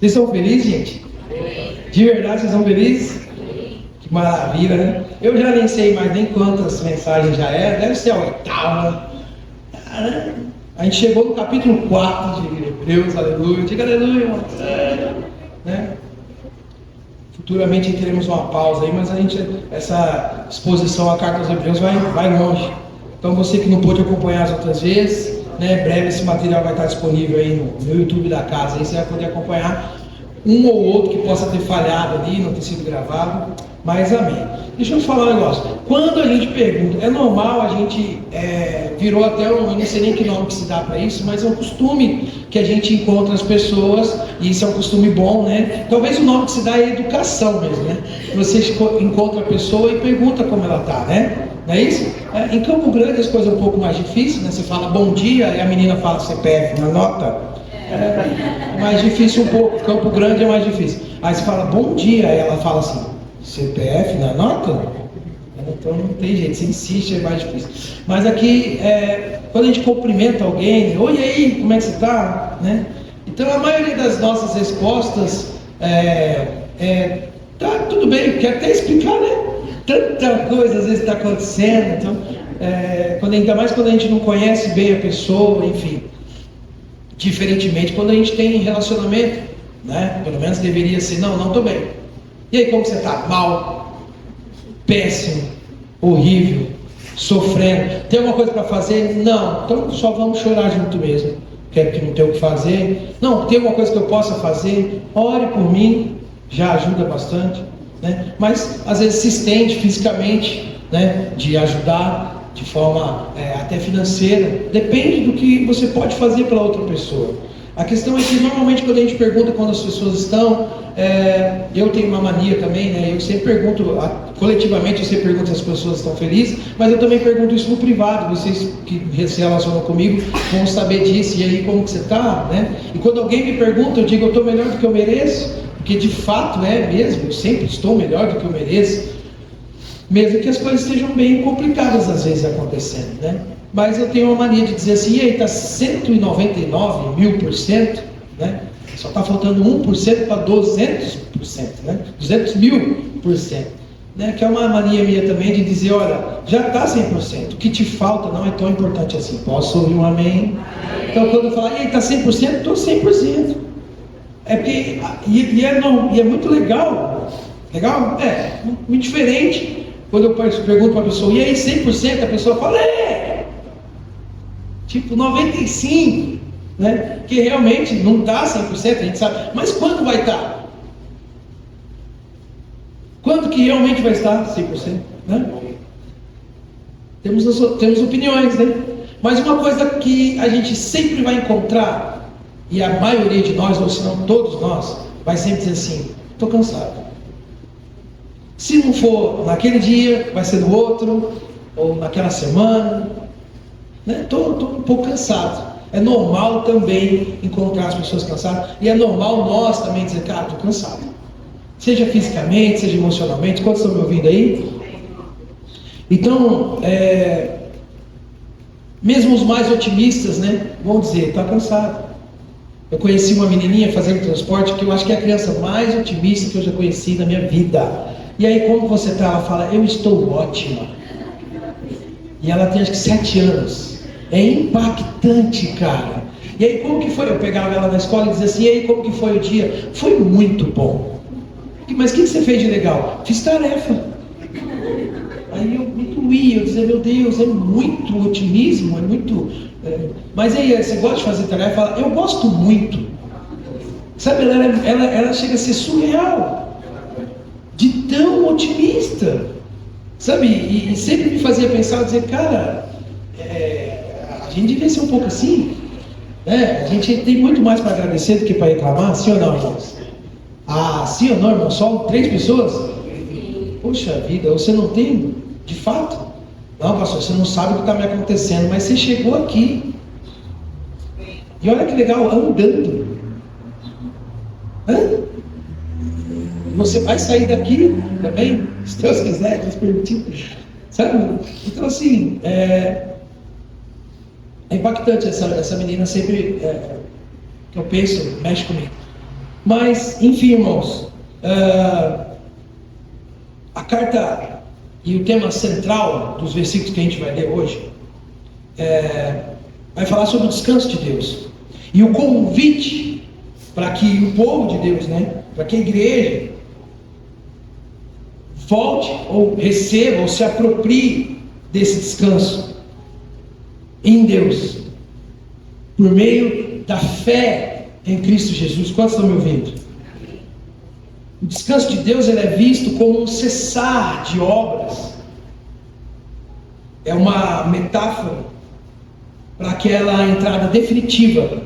Vocês são felizes, gente? De verdade, vocês são felizes? Que maravilha, né? Eu já nem sei mais nem quantas mensagens já é, deve ser a 8ª. A gente chegou no capítulo 4 de Hebreus, aleluia, diga aleluia, né? Futuramente teremos uma pausa aí, mas essa exposição à carta aos Hebreus vai longe. Então você que não pôde acompanhar as outras vezes, né, breve esse material vai estar disponível aí no YouTube da casa, aí você vai poder acompanhar um ou outro que possa ter falhado ali, não ter sido gravado, mas amém. Deixa eu falar um negócio. Quando a gente pergunta, é normal a gente, virou até eu não sei nem que nome que se dá para isso, mas é um costume que a gente encontra as pessoas, e isso é um costume bom, né? Talvez o nome que se dá é educação mesmo, né? Você encontra a pessoa e pergunta como ela está, né? Não é isso? Em Campo Grande as coisas são um pouco mais difíceis, né? Você fala bom dia e a menina fala CPF na nota. É mais difícil um pouco, Campo Grande é mais difícil. Aí você fala bom dia, e ela fala assim, CPF na nota? Então não tem jeito, você insiste, é mais difícil. Mas aqui, quando a gente cumprimenta alguém, oi aí, como é que você está? Né? Então a maioria das nossas respostas tá tudo bem, quer até explicar, né? Tanta coisa às vezes está acontecendo, então, ainda mais quando a gente não conhece bem a pessoa, enfim. Diferentemente quando a gente tem relacionamento, né? Pelo menos deveria ser, não estou bem. E aí, como você está? Mal, péssimo, horrível, sofrendo. Tem alguma coisa para fazer? Não, então só vamos chorar junto mesmo. Quero que não tenha o que fazer. Não, tem alguma coisa que eu possa fazer? Ore por mim, já ajuda bastante, né? Mas às vezes se estende fisicamente, né? De ajudar de forma até financeira, depende do que você pode fazer pela outra pessoa. A questão é que normalmente quando a gente pergunta quando as pessoas estão, eu tenho uma mania também, né? Eu sempre pergunto, coletivamente eu sempre pergunto se as pessoas estão felizes, mas eu também pergunto isso no privado, vocês que se relacionam comigo vão saber disso, e aí como que você está, né? E quando alguém me pergunta, eu digo, eu estou melhor do que eu mereço, porque de fato é mesmo, eu sempre estou melhor do que eu mereço, mesmo que as coisas estejam bem complicadas às vezes acontecendo, né? Mas eu tenho uma mania de dizer assim, e aí está 199.000%, né? Só está faltando 1% para 200%, né? 200.000%, né? Que é uma mania minha também de dizer, olha, já está 100%, o que te falta não é tão importante assim. Posso ouvir um amém? Então quando eu falo, e aí está 100%, estou 100%. É porque, e é muito legal, muito diferente. Quando eu pergunto para a pessoa, e aí 100%, a pessoa fala, tipo 95%, né? Que realmente não está 100%, a gente sabe, mas quando vai estar? Quando que realmente vai estar 100%? Né? Temos opiniões, né? Mas uma coisa que a gente sempre vai encontrar, e a maioria de nós, ou se não todos nós, vai sempre dizer assim, estou cansado. Se não for naquele dia, vai ser no outro, ou naquela semana, né? Estou um pouco cansado. É normal também encontrar as pessoas cansadas, e é normal nós também dizer, cara, estou cansado. Seja fisicamente, seja emocionalmente. Quantos estão me ouvindo aí? Então, mesmo os mais otimistas, né, vão dizer, está cansado. Eu conheci uma menininha fazendo transporte, que eu acho que é a criança mais otimista que eu já conheci na minha vida. E aí, como você está? Ela fala, eu estou ótima. E ela tem acho que 7 anos. É impactante, cara. E aí, como que foi? Eu pegava ela na escola e dizia assim, e aí, como que foi o dia? Foi muito bom. Mas o que você fez de legal? Fiz tarefa. Aí eu me doía, eu dizia, meu Deus, é muito otimismo, é muito... Mas aí, você gosta de fazer tarefa? Ela, eu gosto muito. Sabe, ela chega a ser surreal. De tão otimista, sabe, e sempre me fazia pensar, dizer, cara, a gente devia ser um pouco assim, né? A gente tem muito mais para agradecer do que para reclamar, sim ou não, irmãos? Sim ou não, irmão? Só 3 pessoas? Poxa vida, você não tem, de fato? Não, pastor, você não sabe o que está me acontecendo, mas você chegou aqui, e olha que legal, andando, você vai sair daqui também, se Deus quiser, Deus permitir, sabe? Então assim, é impactante essa menina sempre, que eu penso, mexe comigo. Mas, enfim, irmãos, a carta e o tema central dos versículos que a gente vai ler hoje vai falar sobre o descanso de Deus e o convite para que o povo de Deus, para que a igreja volte ou receba ou se aproprie desse descanso em Deus por meio da fé em Cristo Jesus. Quantos estão me ouvindo? O descanso de Deus ele é visto como um cessar de obras. É uma metáfora para aquela entrada definitiva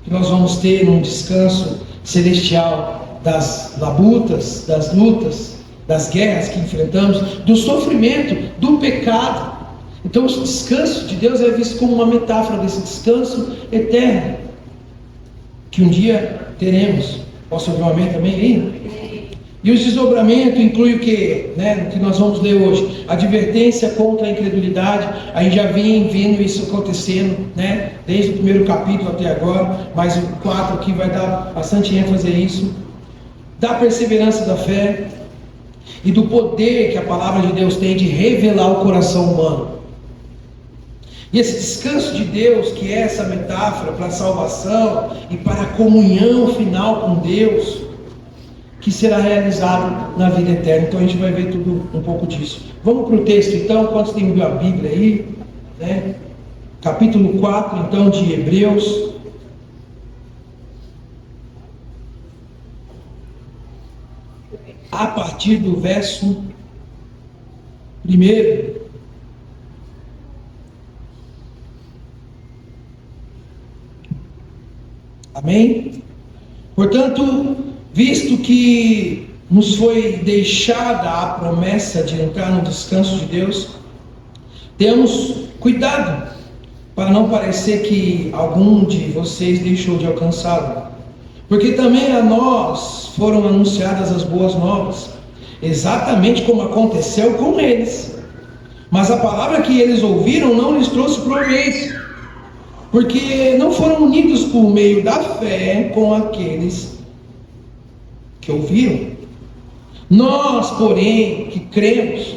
que nós vamos ter num descanso celestial das labutas, das lutas, das guerras que enfrentamos, do sofrimento, do pecado. Então o descanso de Deus é visto como uma metáfora desse descanso eterno que um dia teremos. Posso ouvir um amém também aí? E o desdobramento inclui o que? O que nós vamos ler hoje. Advertência contra a incredulidade. A gente já vem vendo isso acontecendo, desde o primeiro capítulo até agora, mas o 4 aqui vai dar bastante ênfase a isso. Da perseverança da fé e do poder que a palavra de Deus tem de revelar o coração humano. E esse descanso de Deus, que é essa metáfora para a salvação e para a comunhão final com Deus, que será realizado na vida eterna. Então a gente vai ver tudo um pouco disso. Vamos para o texto então, quantos têm a Bíblia aí? Capítulo 4 então de Hebreus. A partir do verso 1. Amém? Portanto, visto que nos foi deixada a promessa de entrar no descanso de Deus, temos cuidado para não parecer que algum de vocês deixou de alcançá-lo, porque também a nós foram anunciadas as boas novas, exatamente como aconteceu com eles. Mas a palavra que eles ouviram não lhes trouxe proveito, porque não foram unidos por meio da fé com aqueles que ouviram. Nós, porém, que cremos,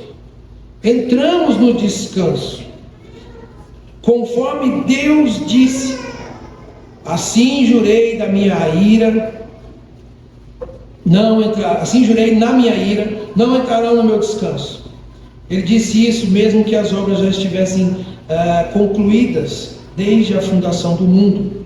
entramos no descanso, conforme Deus disse: assim jurei da minha ira, assim jurei na minha ira, não entrarão no meu descanso. Ele disse isso mesmo que as obras já estivessem concluídas desde a fundação do mundo.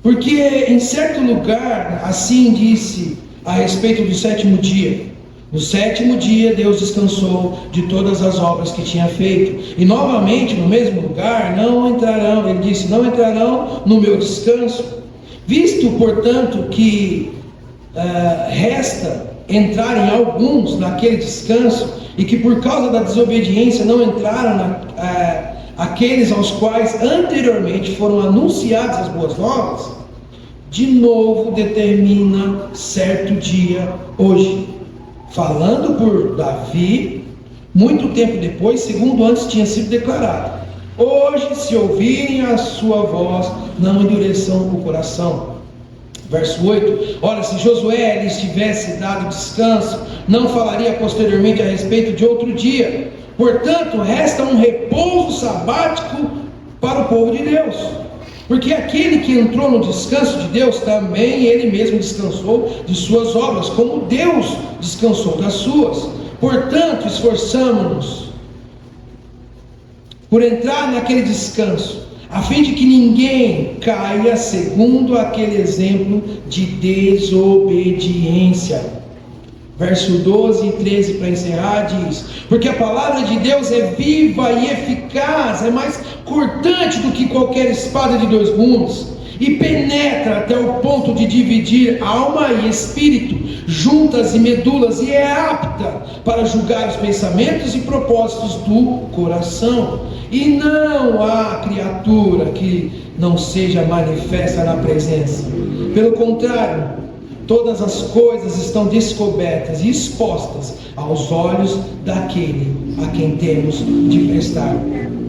Porque em certo lugar assim disse a respeito do sétimo dia: no sétimo dia Deus descansou de todas as obras que tinha feito. E novamente no mesmo lugar não entrarão, ele disse, não entrarão no meu descanso. Visto, portanto, que resta entrarem alguns naquele descanso, e que por causa da desobediência não entraram aqueles aos quais anteriormente foram anunciadas as boas novas, de novo determina certo dia hoje, falando por Davi, muito tempo depois, segundo antes tinha sido declarado: hoje, se ouvirem a sua voz, não endureçam o coração. Verso 8: ora, se Josué lhes tivesse dado descanso, não falaria posteriormente a respeito de outro dia. Portanto, resta um repouso sabático para o povo de Deus. Porque aquele que entrou no descanso de Deus, também ele mesmo descansou de suas obras, como Deus descansou das suas. Portanto, esforçamo-nos por entrar naquele descanso, a fim de que ninguém caia segundo aquele exemplo de desobediência. Verso 12 e 13 para encerrar diz: porque a palavra de Deus é viva e eficaz, é mais cortante do que qualquer espada de dois gumes, e penetra até o ponto de dividir alma e espírito, juntas e medulas, e é apta para julgar os pensamentos e propósitos do coração. E não há criatura que não seja manifesta na presença. Pelo contrário, todas as coisas estão descobertas e expostas aos olhos daquele a quem temos de prestar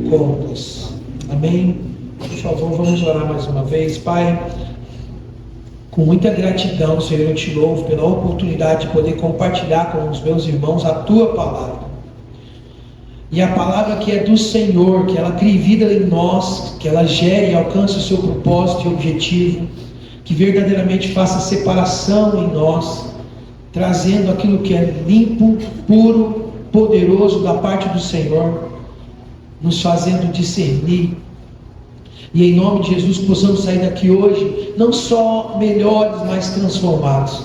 contas. Amém? Por favor, vamos orar mais uma vez. Pai, Com muita gratidão, Senhor, eu te louvo pela oportunidade de poder compartilhar com os meus irmãos a tua palavra. E a palavra que é do Senhor, que ela crie vida em nós, que ela gere e alcance o seu propósito e objetivo, que verdadeiramente faça separação em nós, trazendo aquilo que é limpo, puro, poderoso da parte do Senhor, nos fazendo discernir. E em nome de Jesus possamos sair daqui hoje, não só melhores, mas transformados.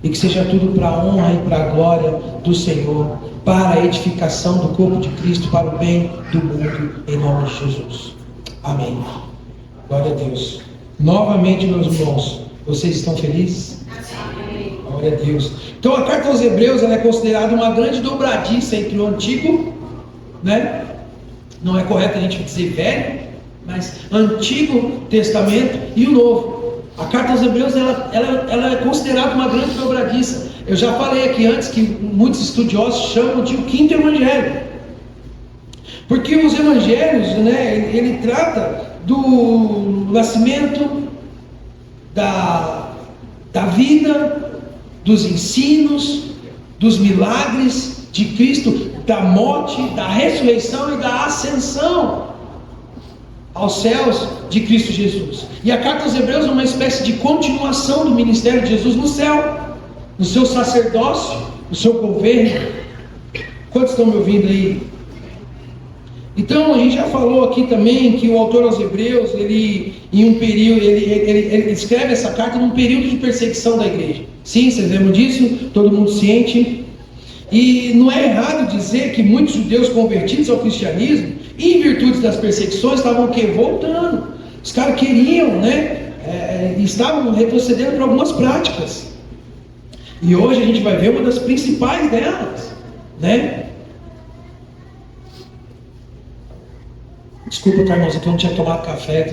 E que seja tudo para a honra e para a glória do Senhor, para a edificação do corpo de Cristo, para o bem do mundo, em nome de Jesus. Amém. Glória a Deus. Novamente, meus irmãos, vocês estão felizes? Amém. Glória a Deus. Então a carta aos Hebreus, ela é considerada uma grande dobradiça entre o Antigo, né? Não é correto a gente dizer velho, mas Antigo Testamento e o Novo. A carta aos Hebreus ela é considerada uma grande dobradiça. Eu já falei aqui antes que muitos estudiosos chamam de o quinto evangelho, porque os evangelhos, né, ele trata do nascimento, da vida, dos ensinos, dos milagres de Cristo, da morte, da ressurreição e da ascensão aos céus de Cristo Jesus. E a carta aos Hebreus é uma espécie de continuação do ministério de Jesus no céu, no seu sacerdócio, no seu governo. Quantos estão me ouvindo aí? Então a gente já falou aqui também que o autor aos Hebreus, ele escreve essa carta num período de perseguição da igreja. Sim, vocês lembram disso? Todo mundo ciente. E não é errado dizer que muitos judeus convertidos ao cristianismo, em virtude das perseguições, estavam o quê? Voltando. Os caras queriam, né? Estavam retrocedendo para algumas práticas. E hoje a gente vai ver uma das principais delas, né? Desculpa, Carlos, que eu não tinha tomado café,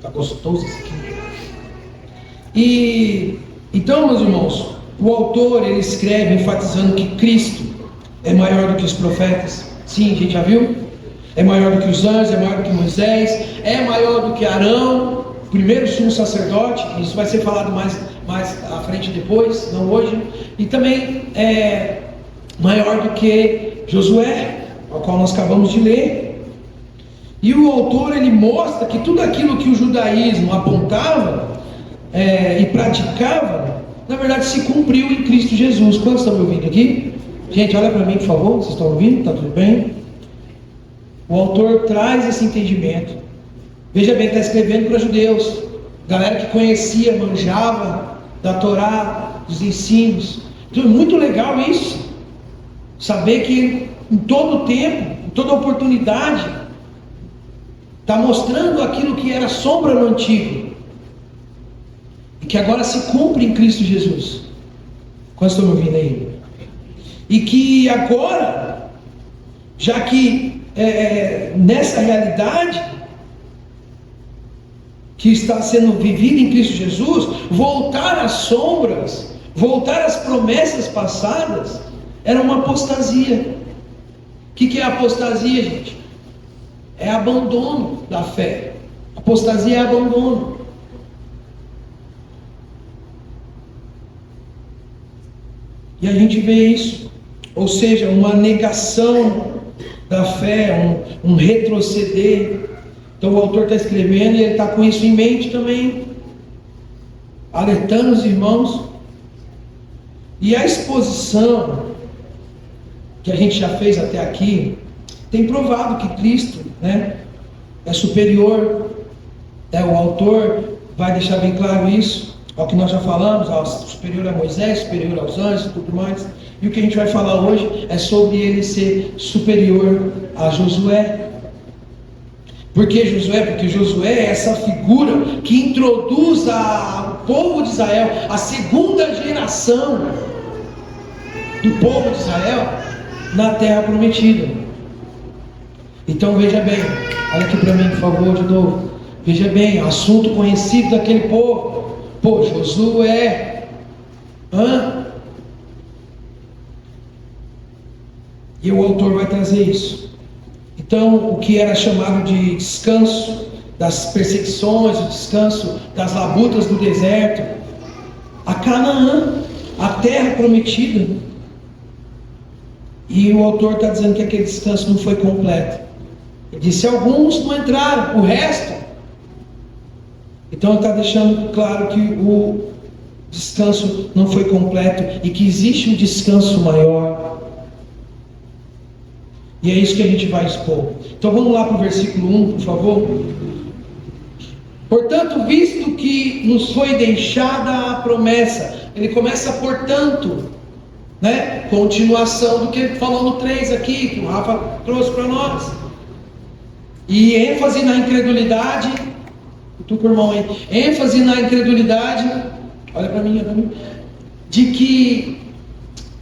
tá gostoso isso aqui. E então, meus irmãos, o autor ele escreve enfatizando que Cristo é maior do que os profetas. Sim, a gente já viu? É maior do que os anjos, é maior do que Moisés, é maior do que Arão, primeiro sumo sacerdote. Isso vai ser falado mais à frente depois, não hoje. E também é maior do que Josué, ao qual nós acabamos de ler. E o autor ele mostra que tudo aquilo que o judaísmo apontava e praticava, na verdade se cumpriu em Cristo Jesus. Quantos estão me ouvindo aqui? Gente, olha para mim, por favor. Vocês estão ouvindo? Está tudo bem? O autor traz esse entendimento. Veja bem, está escrevendo para judeus, galera que conhecia, manjava da Torá, dos ensinos. Então é muito legal isso, saber que em todo tempo, em toda oportunidade, está mostrando aquilo que era sombra no antigo e que agora se cumpre em Cristo Jesus. Quantos estão me ouvindo aí? E que agora, já que nessa realidade que está sendo vivida em Cristo Jesus, voltar às sombras, voltar às promessas passadas, era uma apostasia. O que é apostasia, gente? É abandono da fé. Apostasia é abandono. E a gente vê isso, ou seja, uma negação da fé, um retroceder. Então o autor está escrevendo e ele está com isso em mente também, alertando os irmãos. E a exposição que a gente já fez até aqui tem provado que Cristo, né, é superior. O autor vai deixar bem claro isso, ao que nós já falamos, superior a Moisés, superior aos anjos e tudo mais. E o que a gente vai falar hoje é sobre ele ser superior a Josué. Por que Josué? Porque Josué é essa figura que introduz o povo de Israel, a segunda geração do povo de Israel, na terra prometida. Então veja bem, olha aqui para mim, por favor, de novo. Veja bem, assunto conhecido daquele povo. Josué. E o autor vai trazer isso. Então, o que era chamado de descanso das perseguições, o descanso das labutas do deserto, a Canaã, a terra prometida. E o autor está dizendo que aquele descanso não foi completo. Ele disse: alguns não entraram, o resto. Então ele está deixando claro que o descanso não foi completo e que existe um descanso maior. E é isso que a gente vai expor. Então vamos lá para o versículo 1, por favor. Portanto, visto que nos foi deixada a promessa, ele começa portanto, né? Continuação do que ele falou no 3 aqui, que o Rafa trouxe para nós. E ênfase na incredulidade, tu com o irmão aí, ênfase na incredulidade, olha para mim, de que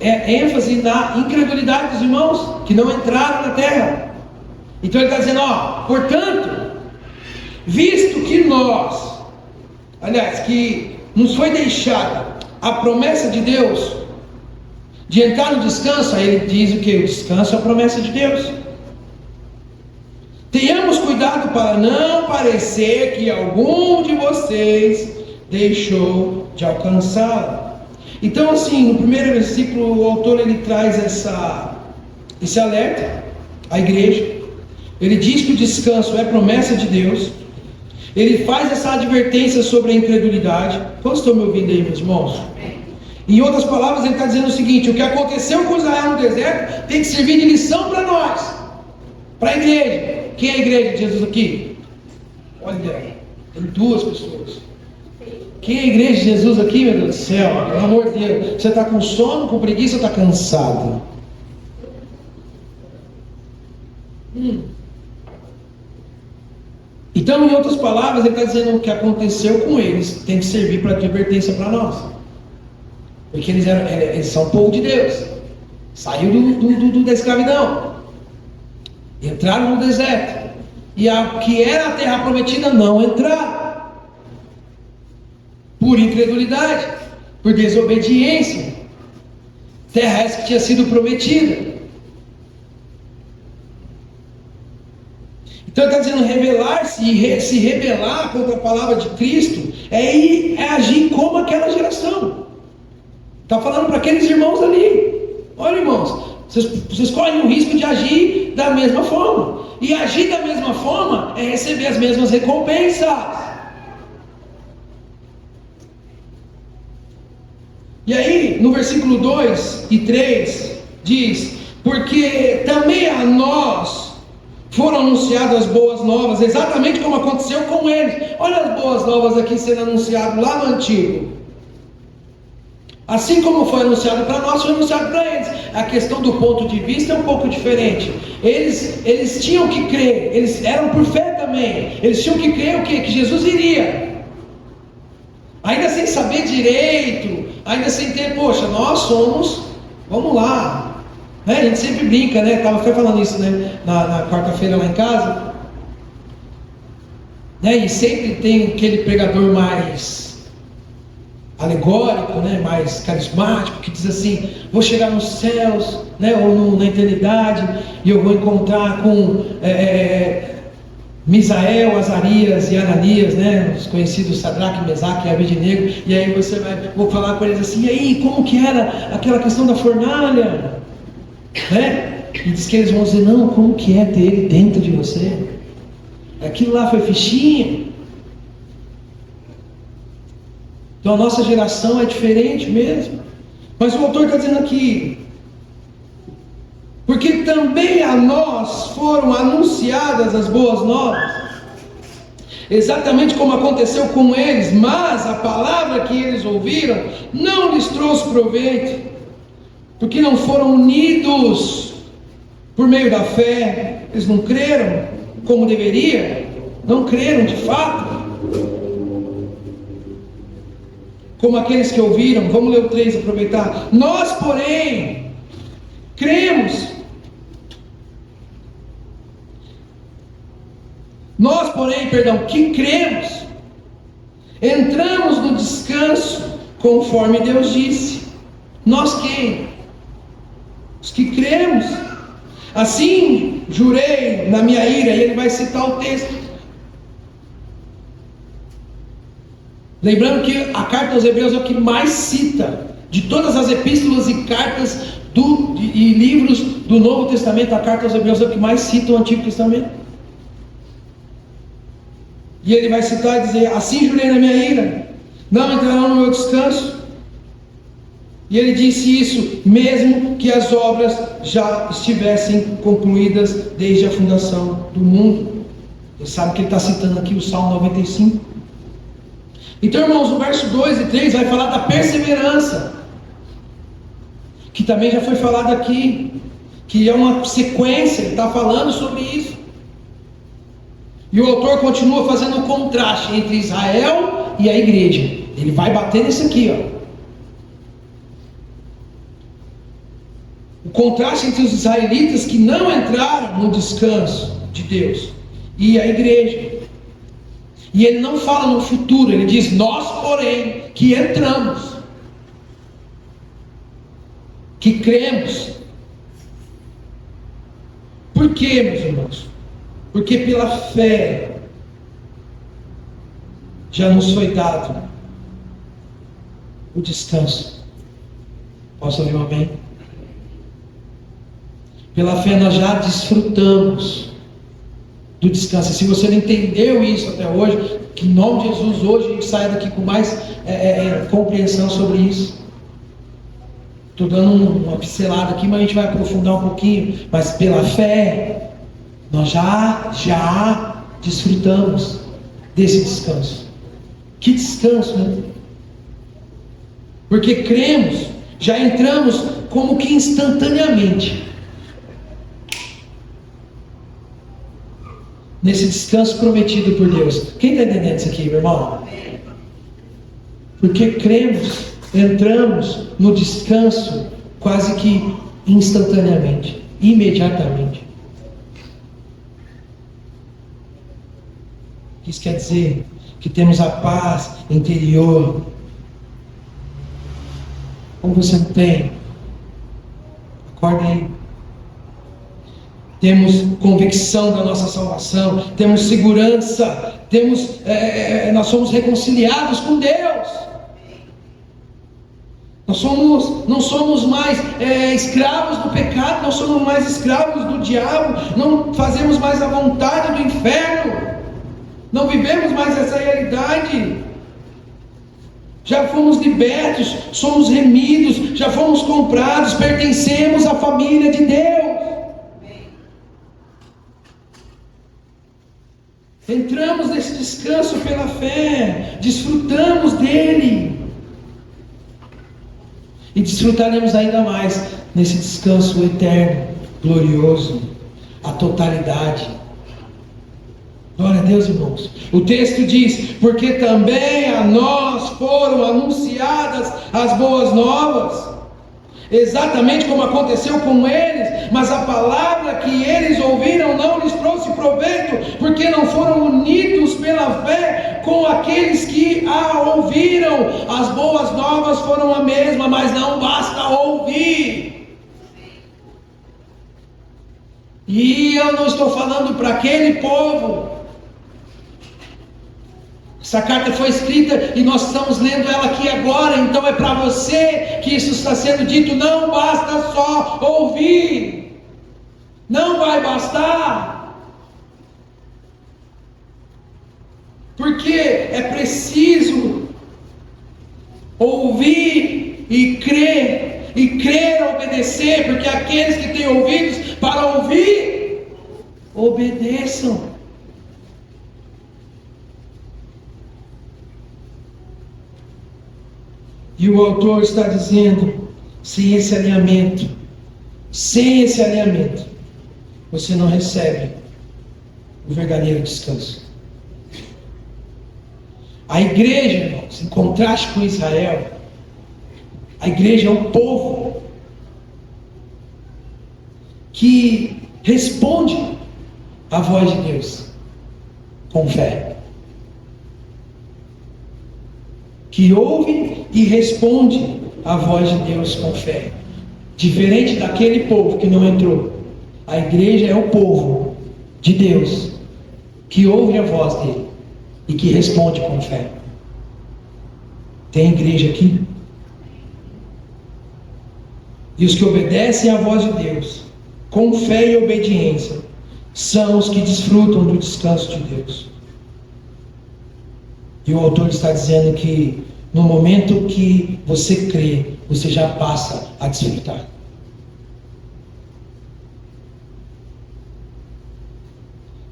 ênfase na incredulidade dos irmãos que não entraram na terra. Então ele está dizendo, portanto, visto que nós, aliás, que nos foi deixada a promessa de Deus de entrar no descanso, aí ele diz o que? O descanso é a promessa de Deus. Tenhamos cuidado para não parecer que algum de vocês deixou de alcançá-lo. Então, assim, no primeiro versículo, o autor ele traz esse alerta à igreja. Ele diz que o descanso é promessa de Deus. Ele faz essa advertência sobre a incredulidade. Quantos estão me ouvindo aí, meus irmãos? Em outras palavras, ele está dizendo o seguinte: o que aconteceu com Israel no deserto tem que servir de lição para nós, para a igreja. Quem é a igreja de Jesus aqui? Olha, tem duas pessoas. Quem é a igreja de Jesus aqui, meu Deus do céu? Pelo amor de Deus. Você está com sono, com preguiça ou está cansado? Então, em outras palavras, ele está dizendo o que aconteceu com eles tem que servir para advertência para nós. Porque eles são o povo de Deus. Saiu da escravidão. Entraram no deserto. E a que era a terra prometida não entraram. Por incredulidade, por desobediência. Terra essa que tinha sido prometida. Então ele está dizendo rebelar-se e se rebelar contra a palavra de Cristo é agir como aquela geração. Está falando para aqueles irmãos ali. Olha, irmãos, vocês correm o risco de agir da mesma forma. E agir da mesma forma é receber as mesmas recompensas. E aí, no versículo 2 e 3, diz: porque também a nós foram anunciadas as boas novas, exatamente como aconteceu com eles. Olha as boas novas aqui sendo anunciadas lá no Antigo. Assim como foi anunciado para nós, foi anunciado para eles. A questão do ponto de vista é um pouco diferente. Eles tinham que crer, eles eram por fé também. Eles tinham que crer o quê? Que Jesus iria. Ainda sem saber direito, ainda sem ter, poxa, nós somos, vamos lá. A gente sempre brinca, né? Estava falando isso, né? Na quarta-feira lá em casa. Né? E sempre tem aquele pregador mais alegórico, né, mais carismático, que diz assim: vou chegar nos céus, né, ou na eternidade, e eu vou encontrar com Misael, Azarias e Ananias, né, os conhecidos Sadraque, Mesaque e Abednego, e aí vou falar com eles assim: e aí, como que era aquela questão da fornalha? Né? E diz que eles vão dizer: não, como que é ter ele dentro de você? Aquilo lá foi fichinha. Então a nossa geração é diferente mesmo. Mas o autor está dizendo aqui: porque também a nós foram anunciadas as boas novas, exatamente como aconteceu com eles, mas a palavra que eles ouviram não lhes trouxe proveito, porque não foram unidos por meio da fé. Eles não creram como deveria, não creram de fato. Como aqueles que ouviram. Vamos ler o 3, aproveitar. Nós, porém, cremos. Nós, porém, que cremos, entramos no descanso, conforme Deus disse. Nós quem? Os que cremos. Assim, jurei na minha ira, e ele vai citar o texto. Lembrando que a carta aos Hebreus é o que mais cita, de todas as epístolas e cartas e livros do Novo Testamento, a carta aos Hebreus é o que mais cita o Antigo Testamento. E ele vai citar e dizer: assim jurei na minha ira, não entrarão no meu descanso. E ele disse isso mesmo que as obras já estivessem concluídas desde a fundação do mundo. Você sabe que ele está citando aqui o Salmo 95. Então, irmãos, o verso 2 e 3 vai falar da perseverança, que também já foi falado aqui, que é uma sequência, ele está falando sobre isso. E o autor continua fazendo o contraste entre Israel e a igreja. Ele vai bater nisso aqui, ó. O contraste entre os israelitas que não entraram no descanso de Deus e a igreja. E ele não fala no futuro, ele diz: nós, porém, que entramos, que cremos. Por quê, meus irmãos? Porque pela fé já nos foi dado o descanso. Posso ouvir um amém? Pela fé nós já desfrutamos do descanso. E se você não entendeu isso até hoje, que em nome de Jesus hoje a gente saia daqui com mais compreensão sobre isso. Estou dando uma pincelada aqui, mas a gente vai aprofundar um pouquinho. Mas pela fé nós já desfrutamos desse descanso. Que descanso, né? Porque cremos, já entramos como que instantaneamente nesse descanso prometido por Deus. Quem está entendendo isso aqui, meu irmão? Porque cremos, entramos no descanso quase que instantaneamente, imediatamente. Isso quer dizer que temos a paz interior. Como você não tem? Acorda aí. Temos convicção da nossa salvação, temos segurança, nós somos reconciliados com Deus. Nós não somos mais escravos do pecado, não somos mais escravos do diabo, não fazemos mais a vontade do inferno, não vivemos mais essa realidade. Já fomos libertos, somos remidos, já fomos comprados, pertencemos à família de Deus. Entramos nesse descanso pela fé, desfrutamos dele. E desfrutaremos ainda mais nesse descanso eterno, glorioso, a totalidade. Glória a Deus, irmãos. O texto diz: porque também a nós foram anunciadas as boas novas, exatamente como aconteceu com eles, mas a palavra que eles ouviram não lhes trouxe proveito, porque não foram unidos pela fé com aqueles que a ouviram. As boas novas foram a mesma, mas não basta ouvir. E eu não estou falando para aquele povo. Essa carta foi escrita e nós estamos lendo ela aqui agora, então é para você que isso está sendo dito. Não basta só ouvir, não vai bastar, porque é preciso ouvir e crer obedecer, porque aqueles que têm ouvidos para ouvir, obedeçam. E o autor está dizendo: sem esse alinhamento, você não recebe o verdadeiro descanso. A igreja, irmãos, em contraste com Israel, a igreja é um povo que responde à voz de Deus com fé, que ouve e responde à voz de Deus com fé. Diferente daquele povo que não entrou, a igreja é o povo de Deus que ouve a voz dele e que responde com fé. Tem igreja aqui? E os que obedecem à voz de Deus, com fé e obediência, são os que desfrutam do descanso de Deus. E o autor está dizendo que no momento que você crê, você já passa a desfrutar.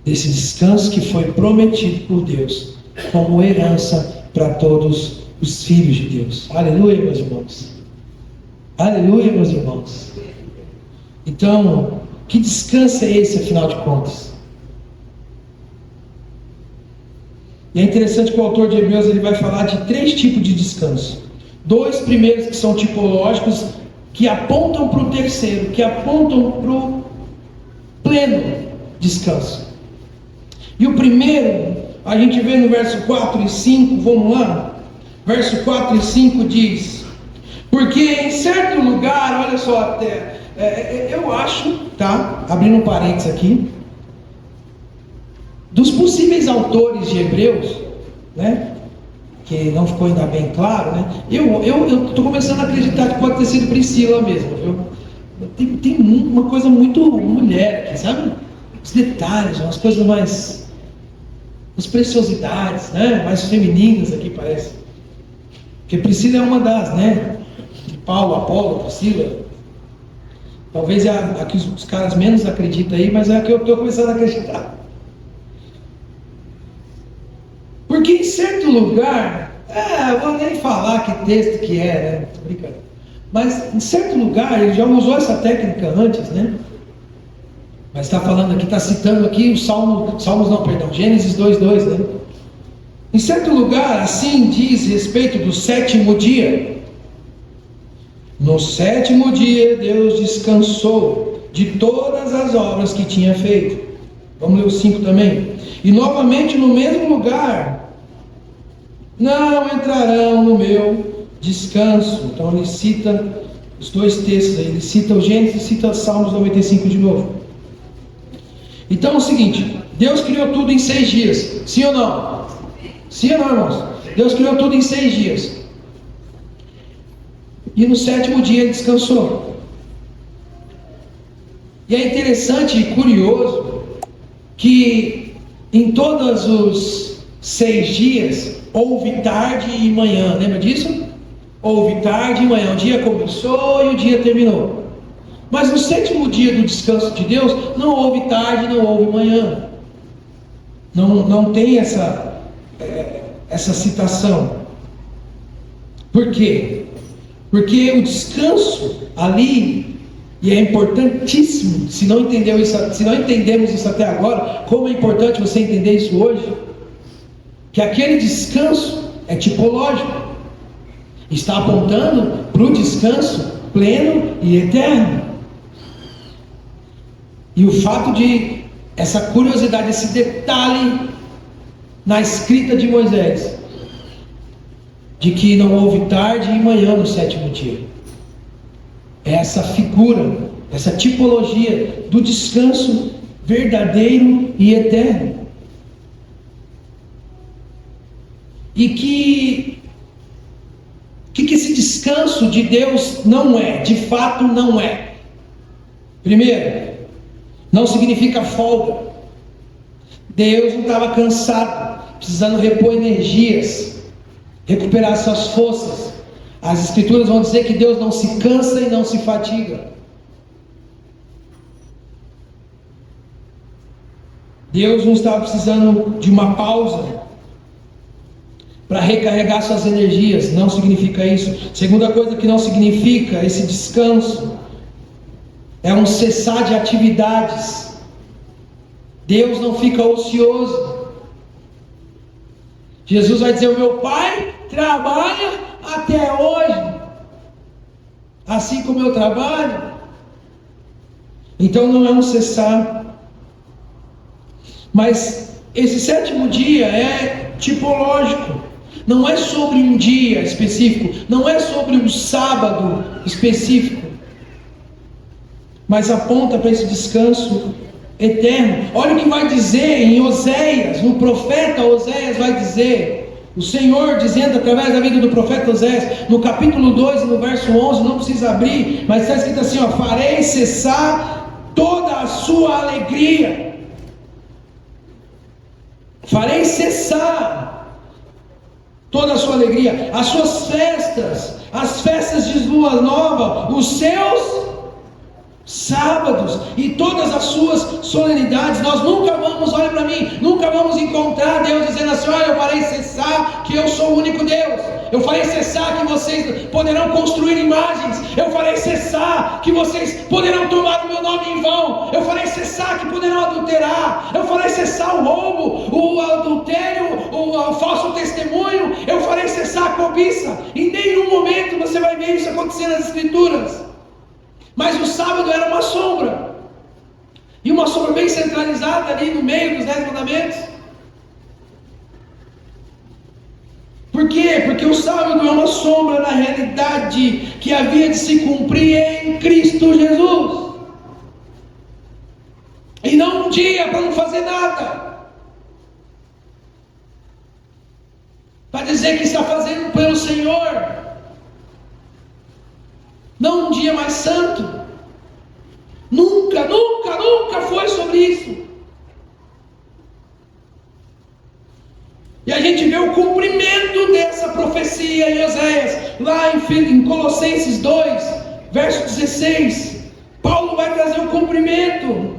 Desse descanso que foi prometido por Deus como herança para todos os filhos de Deus. Aleluia, meus irmãos. Aleluia, meus irmãos. Então, que descanso é esse, afinal de contas? E é interessante que o autor de Hebreus ele vai falar de 3 tipos de descanso. 2 primeiros que são tipológicos, que apontam para o terceiro, que apontam para o pleno descanso. E o primeiro, a gente vê no verso 4 e 5, vamos lá. Verso 4 e 5 diz: porque em certo lugar, olha só, até, eu acho, tá? Abrindo um parênteses aqui, dos possíveis autores de Hebreus, né? Que não ficou ainda bem claro, né? Eu estou começando a acreditar que pode ter sido Priscila mesmo, viu? Tem uma coisa muito mulher aqui, sabe? Os detalhes, umas coisas mais, as preciosidades, né? Mais femininas aqui parece. Porque Priscila é uma das, né? De Paulo, Apolo, Priscila. Talvez é a que os caras menos acreditam aí, mas é a que eu estou começando a acreditar. Porque em certo lugar, vou nem falar que texto que é, né? Tô brincando. Mas em certo lugar, ele já usou essa técnica antes, né? Mas está falando aqui, está citando aqui o Gênesis 2:2, né? Em certo lugar, assim diz respeito do 7º dia. No 7º dia, Deus descansou de todas as obras que tinha feito. Vamos ler o 5 também. E novamente no mesmo lugar, não entrarão no meu descanso. Então ele cita os 2 textos aí. Ele cita o Gênesis e cita Salmos 95 de novo. Então é o seguinte: Deus criou tudo em 6 dias. Sim ou não? Sim ou não, irmãos? Deus criou tudo em 6 dias. E no 7º dia ele descansou. E é interessante e curioso que em todos os 6 dias houve tarde e manhã. Lembra disso? Houve tarde e manhã. O dia começou e o dia terminou. Mas no 7º dia do descanso de Deus não houve tarde, não houve manhã. Não tem essa citação. Por quê? Porque o descanso ali, e é importantíssimo, se não entendemos isso até agora, como é importante você entender isso hoje, que aquele descanso é tipológico, está apontando para o descanso pleno e eterno. E o fato de, essa curiosidade, esse detalhe na escrita de Moisés, de que não houve tarde e manhã no 7º dia, é essa figura, essa tipologia do descanso verdadeiro e eterno. E que esse descanso de Deus não é, de fato não é. Primeiro, não significa folga. Deus não estava cansado, precisando repor energias, recuperar suas forças. As escrituras vão dizer que Deus não se cansa e não se fatiga. Deus não estava precisando de uma pausa para recarregar suas energias. Não significa isso. Segunda coisa que não significa esse descanso é um cessar de atividades. Deus não fica ocioso. Jesus vai dizer: o meu Pai trabalha até hoje, assim como eu trabalho. Então não é um cessar. Mas esse 7º dia é tipológico. Não é sobre um dia específico, não é sobre um sábado específico, mas aponta para esse descanso eterno. Olha o que vai dizer em Oséias, no profeta Oséias vai dizer O Senhor dizendo através da vida do profeta Oséias, no capítulo 2 e no verso 11, não precisa abrir, mas está escrito assim, ó: farei cessar toda a sua alegria. Farei cessar toda a sua alegria, as suas festas, as festas de lua nova, os seus sábados e todas as suas solenidades. Nós nunca vamos, olha para mim, nunca vamos encontrar Deus dizendo assim: olha, eu farei cessar que eu sou o único Deus, eu farei cessar que vocês poderão construir imagens, eu farei cessar que vocês poderão tomar o meu nome em vão, eu farei cessar que poderão adulterar, eu farei cessar o roubo, o adultério, o falso testemunho, eu farei cessar a cobiça. Em nenhum momento você vai ver isso acontecer nas Escrituras. Mas o sábado era uma sombra, e uma sombra bem centralizada ali no meio dos 10 mandamentos. Por quê? Porque o sábado é uma sombra da realidade que havia de se cumprir em Cristo Jesus. E não um dia para não fazer nada, para dizer que está fazendo pelo Senhor. Não um dia mais santo. Nunca, nunca, nunca foi sobre isso. E a gente vê o cumprimento dessa profecia em Oséias, lá em Colossenses 2, verso 16. Paulo vai trazer o cumprimento.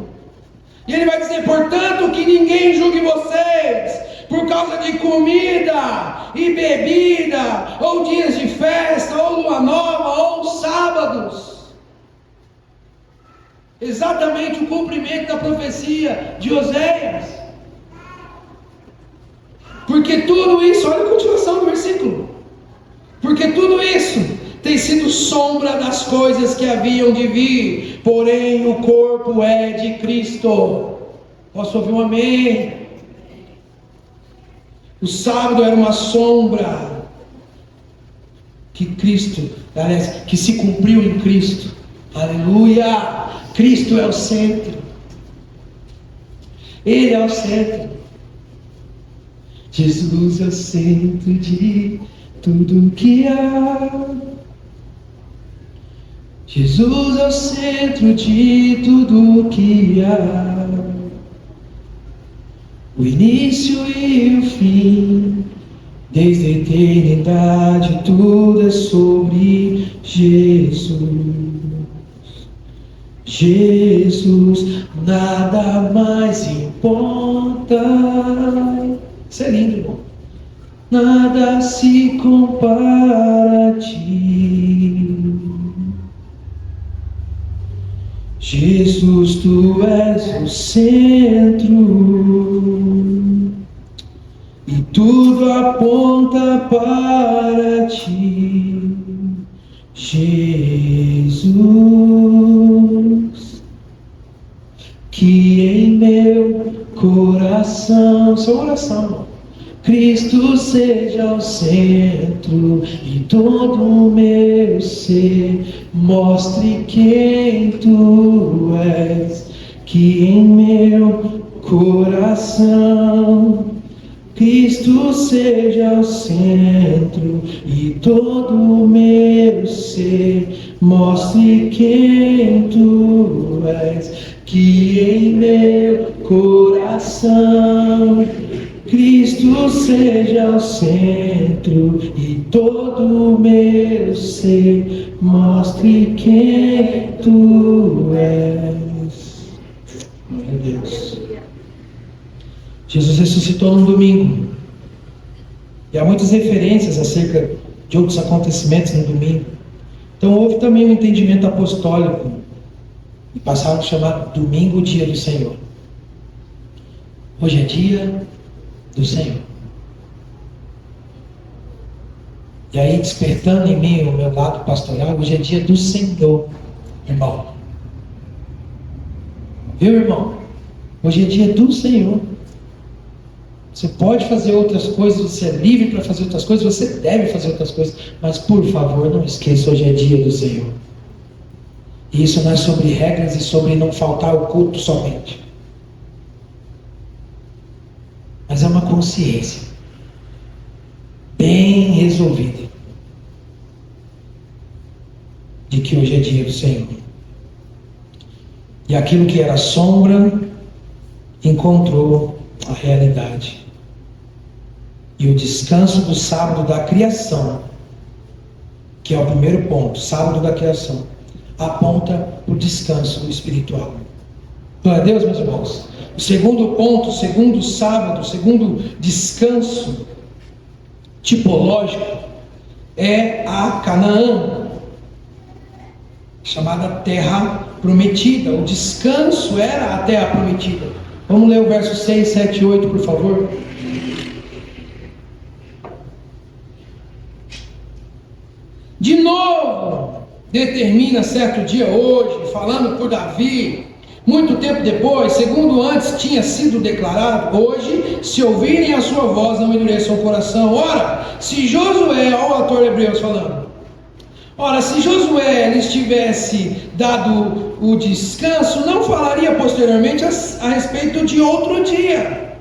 E ele vai dizer: portanto, que ninguém julgue vocês por causa de comida e bebida, ou dias de festa, ou lua nova, ou sábados. Exatamente o cumprimento da profecia de Oséias. Porque tudo isso, olha a continuação do versículo. Porque tudo isso tem sido sombra das coisas que haviam de vir, porém o corpo é de Cristo. Posso ouvir um amém? O sábado era uma sombra que Cristo, aliás, que se cumpriu em Cristo. Aleluia! Cristo é o centro. Ele é o centro. Jesus é o centro de tudo que há. Jesus é o centro de tudo que há. O início e o fim, desde a eternidade, tudo é sobre Jesus. Jesus, nada mais importa. Isso é lindo, irmão. Nada se compara a ti. Jesus, tu és o centro, e tudo aponta para ti. Jesus, que em meu coração, sua oração, Cristo seja o centro e todo o meu ser mostre quem tu és. Que em meu coração Cristo seja o centro e todo o meu ser mostre quem tu és. Que em meu coração Cristo seja o centro e todo o meu ser mostre quem tu és. Meu Deus. Jesus ressuscitou no domingo. E há muitas referências acerca de outros acontecimentos no domingo. Então houve também um entendimento apostólico e passaram a chamar domingo o dia do Senhor. Hoje é dia do Senhor. E aí, despertando em mim o meu lado pastoral, hoje é dia do Senhor, irmão. Viu, irmão? Hoje é dia do Senhor. Você pode fazer outras coisas, você é livre para fazer outras coisas, você deve fazer outras coisas, mas por favor, não esqueça, hoje é dia do Senhor. E isso não é sobre regras e sobre não faltar o culto somente. Mas é uma consciência bem resolvida, de que hoje é dia do Senhor. E aquilo que era sombra encontrou a realidade. E o descanso do sábado da criação, que é o primeiro ponto, sábado da criação, aponta para o descanso espiritual. Glória a Deus, meus irmãos. O segundo ponto, o segundo sábado, o segundo descanso tipológico é a Canaã, chamada Terra Prometida. O descanso era a Terra Prometida. Vamos ler o verso 6, 7 e 8, por favor. De novo, determina certo dia hoje, falando por Davi, muito tempo depois, segundo antes tinha sido declarado, hoje, se ouvirem a sua voz, não endureçam o coração. Ora, se Josué, olha o autor Hebreus falando, ora, se Josué lhes tivesse dado o descanso, não falaria posteriormente a respeito de outro dia,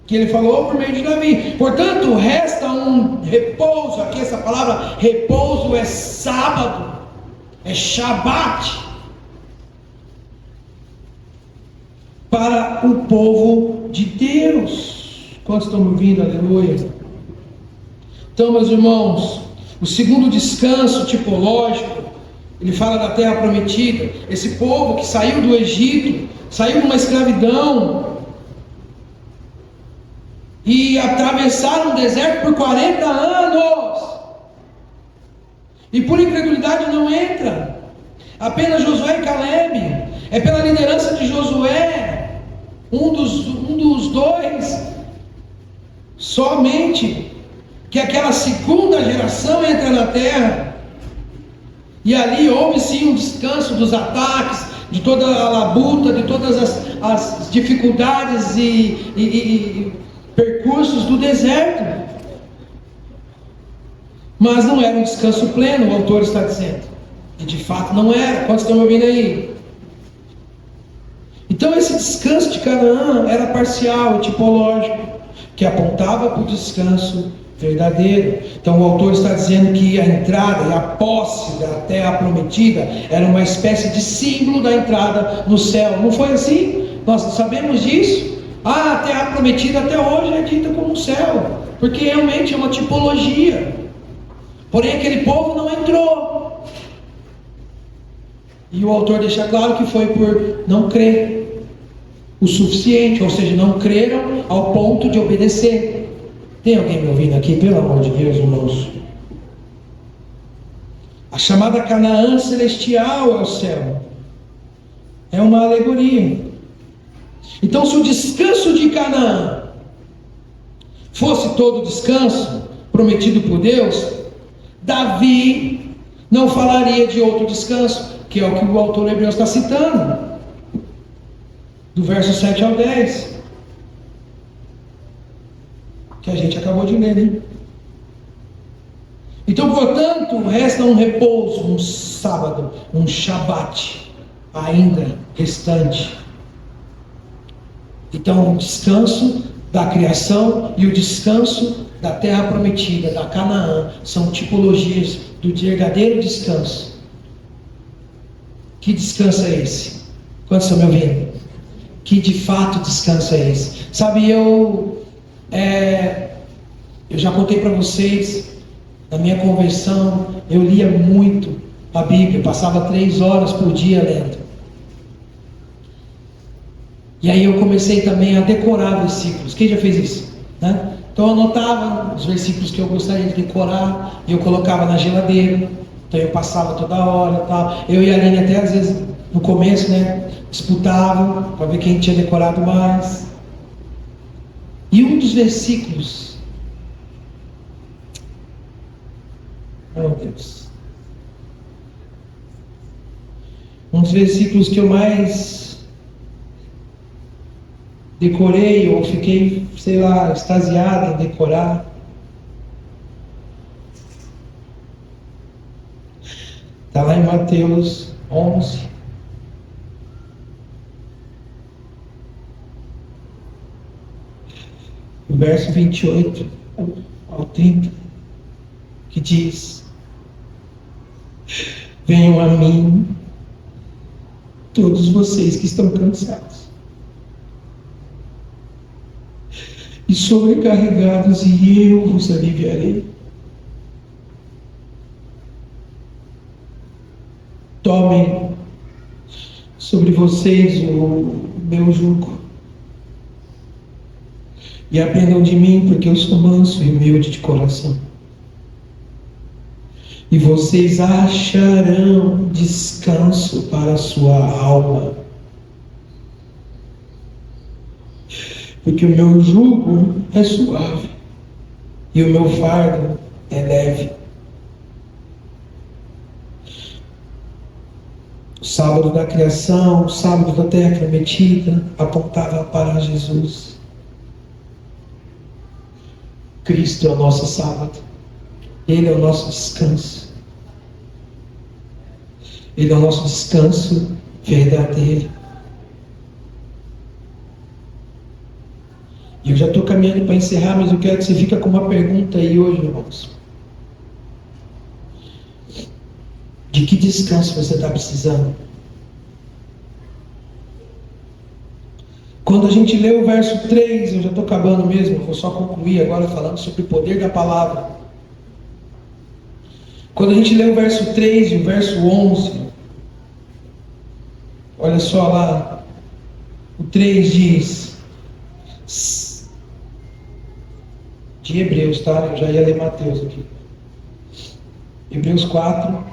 que ele falou por meio de Davi. Portanto, resta um repouso. Aqui essa palavra repouso é sábado, é Shabat, para o povo de Deus. Quantos estão me ouvindo? Aleluia. Então, meus irmãos, o segundo descanso tipológico, ele fala da terra prometida. Esse povo que saiu do Egito, saiu de uma escravidão, e atravessaram o deserto por 40 anos, e por incredulidade não entra. Apenas Josué e Calebe. É pela liderança de Josué, um dos dois somente, que aquela segunda geração entra na terra. E ali houve sim um descanso dos ataques, de toda a labuta, de todas as dificuldades e percursos do deserto. Mas não era um descanso pleno, o autor está dizendo. E de fato não era. Quantos estão me ouvindo aí? Então esse descanso de Canaã era parcial e tipológico, que apontava para o descanso verdadeiro. Então o autor está dizendo que a entrada e a posse da terra prometida era uma espécie de símbolo da entrada no céu. Não foi assim? Nós sabemos disso. A terra prometida até hoje é dita como céu, porque realmente é uma tipologia. Porém aquele povo não entrou. E o autor deixa claro que foi por não crer o suficiente, ou seja, não creram ao ponto de obedecer. Tem alguém me ouvindo aqui? Pelo amor de Deus, irmãos. A chamada Canaã celestial é o céu. É uma alegoria. Então, se o descanso de Canaã fosse todo o descanso prometido por Deus, Davi não falaria de outro descanso, que é o que o autor Hebreus está citando, do verso 7 ao 10, que a gente acabou de ler, né? Então, portanto, resta um repouso, um sábado, um Shabat, ainda restante. Então, o descanso da criação e o descanso da terra prometida, da Canaã, são tipologias do verdadeiro descanso. Que descanso é esse? Quantos estão me ouvindo? Que de fato descanso é esse? Sabe, eu já contei para vocês, na minha conversão, eu lia muito a Bíblia, passava 3 horas por dia lendo. E aí eu comecei também a decorar versículos. Quem já fez isso? Né? Então eu anotava os versículos que eu gostaria de decorar, e eu colocava na geladeira. Então eu passava toda hora, tal. Eu e a Aline até às vezes no começo, né, disputavam para ver quem tinha decorado mais. E um dos versículos, meu Deus, um dos versículos que eu mais decorei, ou fiquei, sei lá, extasiado em decorar, está lá em Mateus 11, o verso 28. ao 30, que diz: venham a mim, todos vocês que estão cansados e sobrecarregados, e eu vos aliviarei. Tomem sobre vocês o meu jugo e aprendam de mim, porque eu sou manso e humilde de coração, e vocês acharão descanso para a sua alma, porque o meu jugo é suave e o meu fardo é leve. O sábado da criação, o sábado da terra prometida, apontava para Jesus. Cristo é o nosso sábado. Ele é o nosso descanso. Ele é o nosso descanso verdadeiro. E eu já estou caminhando para encerrar, mas eu quero que você fique com uma pergunta aí hoje, irmãos. De que descanso você está precisando? Quando a gente lê o verso 3, eu já estou acabando mesmo, vou só concluir agora falando sobre o poder da palavra. Quando a gente lê o verso 3 e o verso 11, olha só lá, o 3 diz, de Hebreus, tá? Eu já ia ler Mateus aqui. Hebreus 4,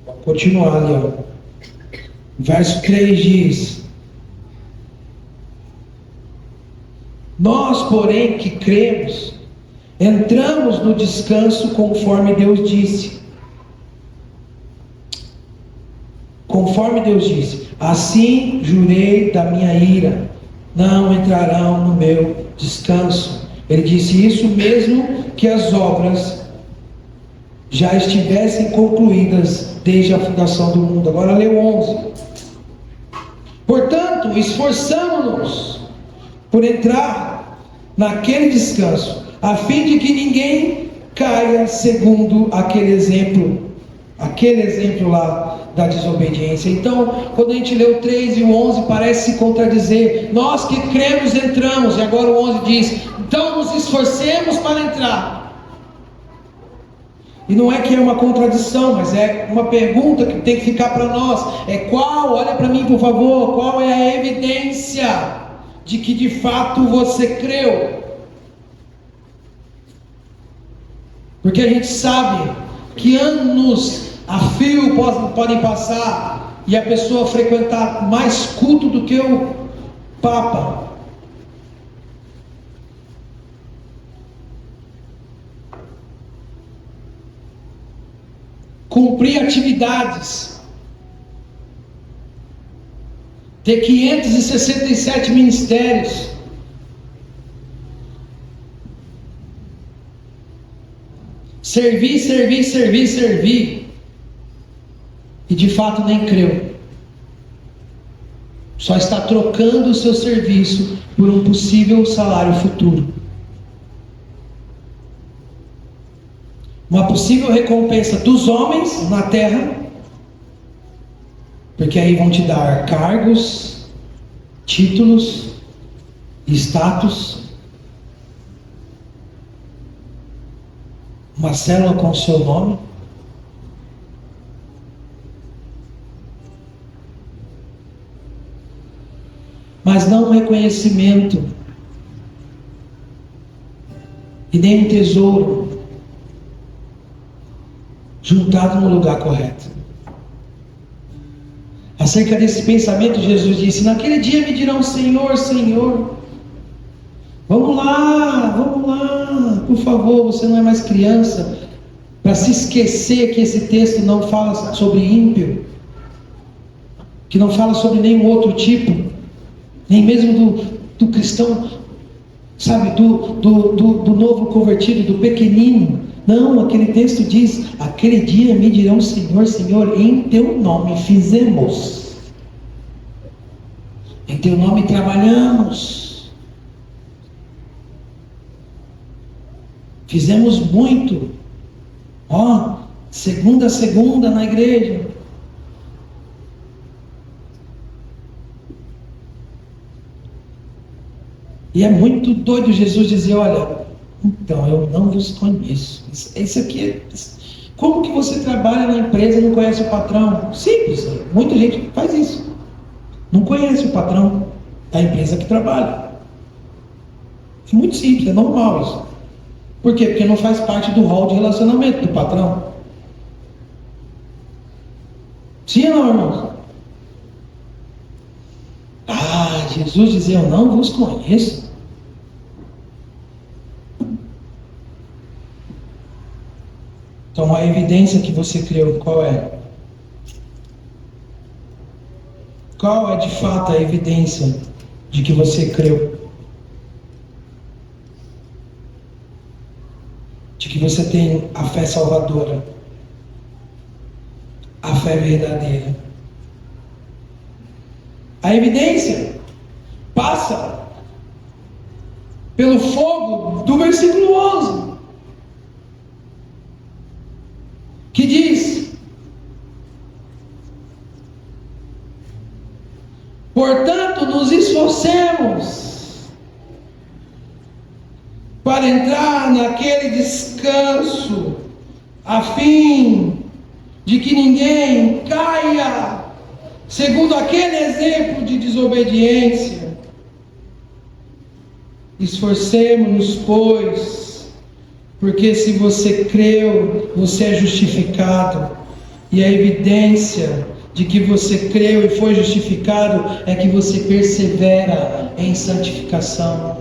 vou continuar ali, ó. Verso 3 diz: nós, porém, que cremos, entramos no descanso conforme Deus disse. Conforme Deus disse: assim jurei da minha ira, não entrarão no meu descanso. Ele disse isso mesmo que as obras já estivessem concluídas desde a fundação do mundo. Agora lê o 11. Portanto, esforçamo-nos por entrar naquele descanso, a fim de que ninguém caia segundo aquele exemplo lá da desobediência. Então, quando a gente lê o 3 e o 11, parece se contradizer. Nós que cremos entramos, e agora o 11 diz: então nos esforcemos para entrar. E não é que é uma contradição, mas é uma pergunta que tem que ficar para nós. Olha para mim por favor, qual é a evidência de que de fato você creu? Porque a gente sabe que anos a fio podem passar e a pessoa frequentar mais culto do que o Papa. Cumprir atividades, ter 567 ministérios, servir, e de fato nem creu, só está trocando o seu serviço por um possível salário futuro, uma possível recompensa dos homens na terra, porque aí vão te dar cargos, títulos, status, uma célula com o seu nome, mas não um reconhecimento e nem um tesouro juntado no lugar correto. Acerca desse pensamento, Jesus disse: naquele dia me dirão: Senhor, Senhor. Vamos lá, por favor, você não é mais criança para se esquecer que esse texto não fala sobre ímpio, que não fala sobre nenhum outro tipo, nem mesmo do cristão, sabe, do novo convertido, do pequenino. Não, aquele texto diz: aquele dia me dirão: Senhor, Senhor, em teu nome fizemos, em teu nome trabalhamos. Fizemos muito. Segunda a segunda na igreja. E é muito doido Jesus dizer, olha, então eu não vos conheço. Isso aqui é... Como que você trabalha na empresa e não conhece o patrão? Simples, muita gente faz isso. Não conhece o patrão da empresa que trabalha. É muito simples, é normal isso. Por quê? Porque não faz parte do rol de relacionamento do patrão. Sim ou não, irmãos? Jesus dizia, eu não vos conheço. Então a evidência que você criou, qual é? Qual é de fato a evidência de que você creu? De que você tem a fé salvadora, a fé verdadeira. A evidência passa pelo fogo do versículo 11, que diz: portanto, nos esforcemos para entrar naquele descanso, a fim de que ninguém caia segundo aquele exemplo de desobediência. Esforcemo-nos, pois, porque se você creu, você é justificado, e a evidência de que você creu e foi justificado é que você persevera em santificação,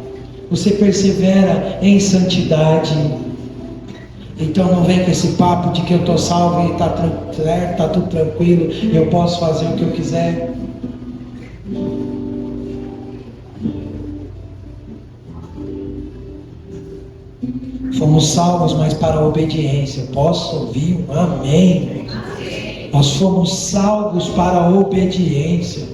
você persevera em santidade. Então não vem com esse papo de que eu estou salvo e está tudo tranquilo, eu posso fazer o que eu quiser. Fomos salvos, mas para a obediência. Posso ouvir um amém? Nós fomos salvos para a obediência.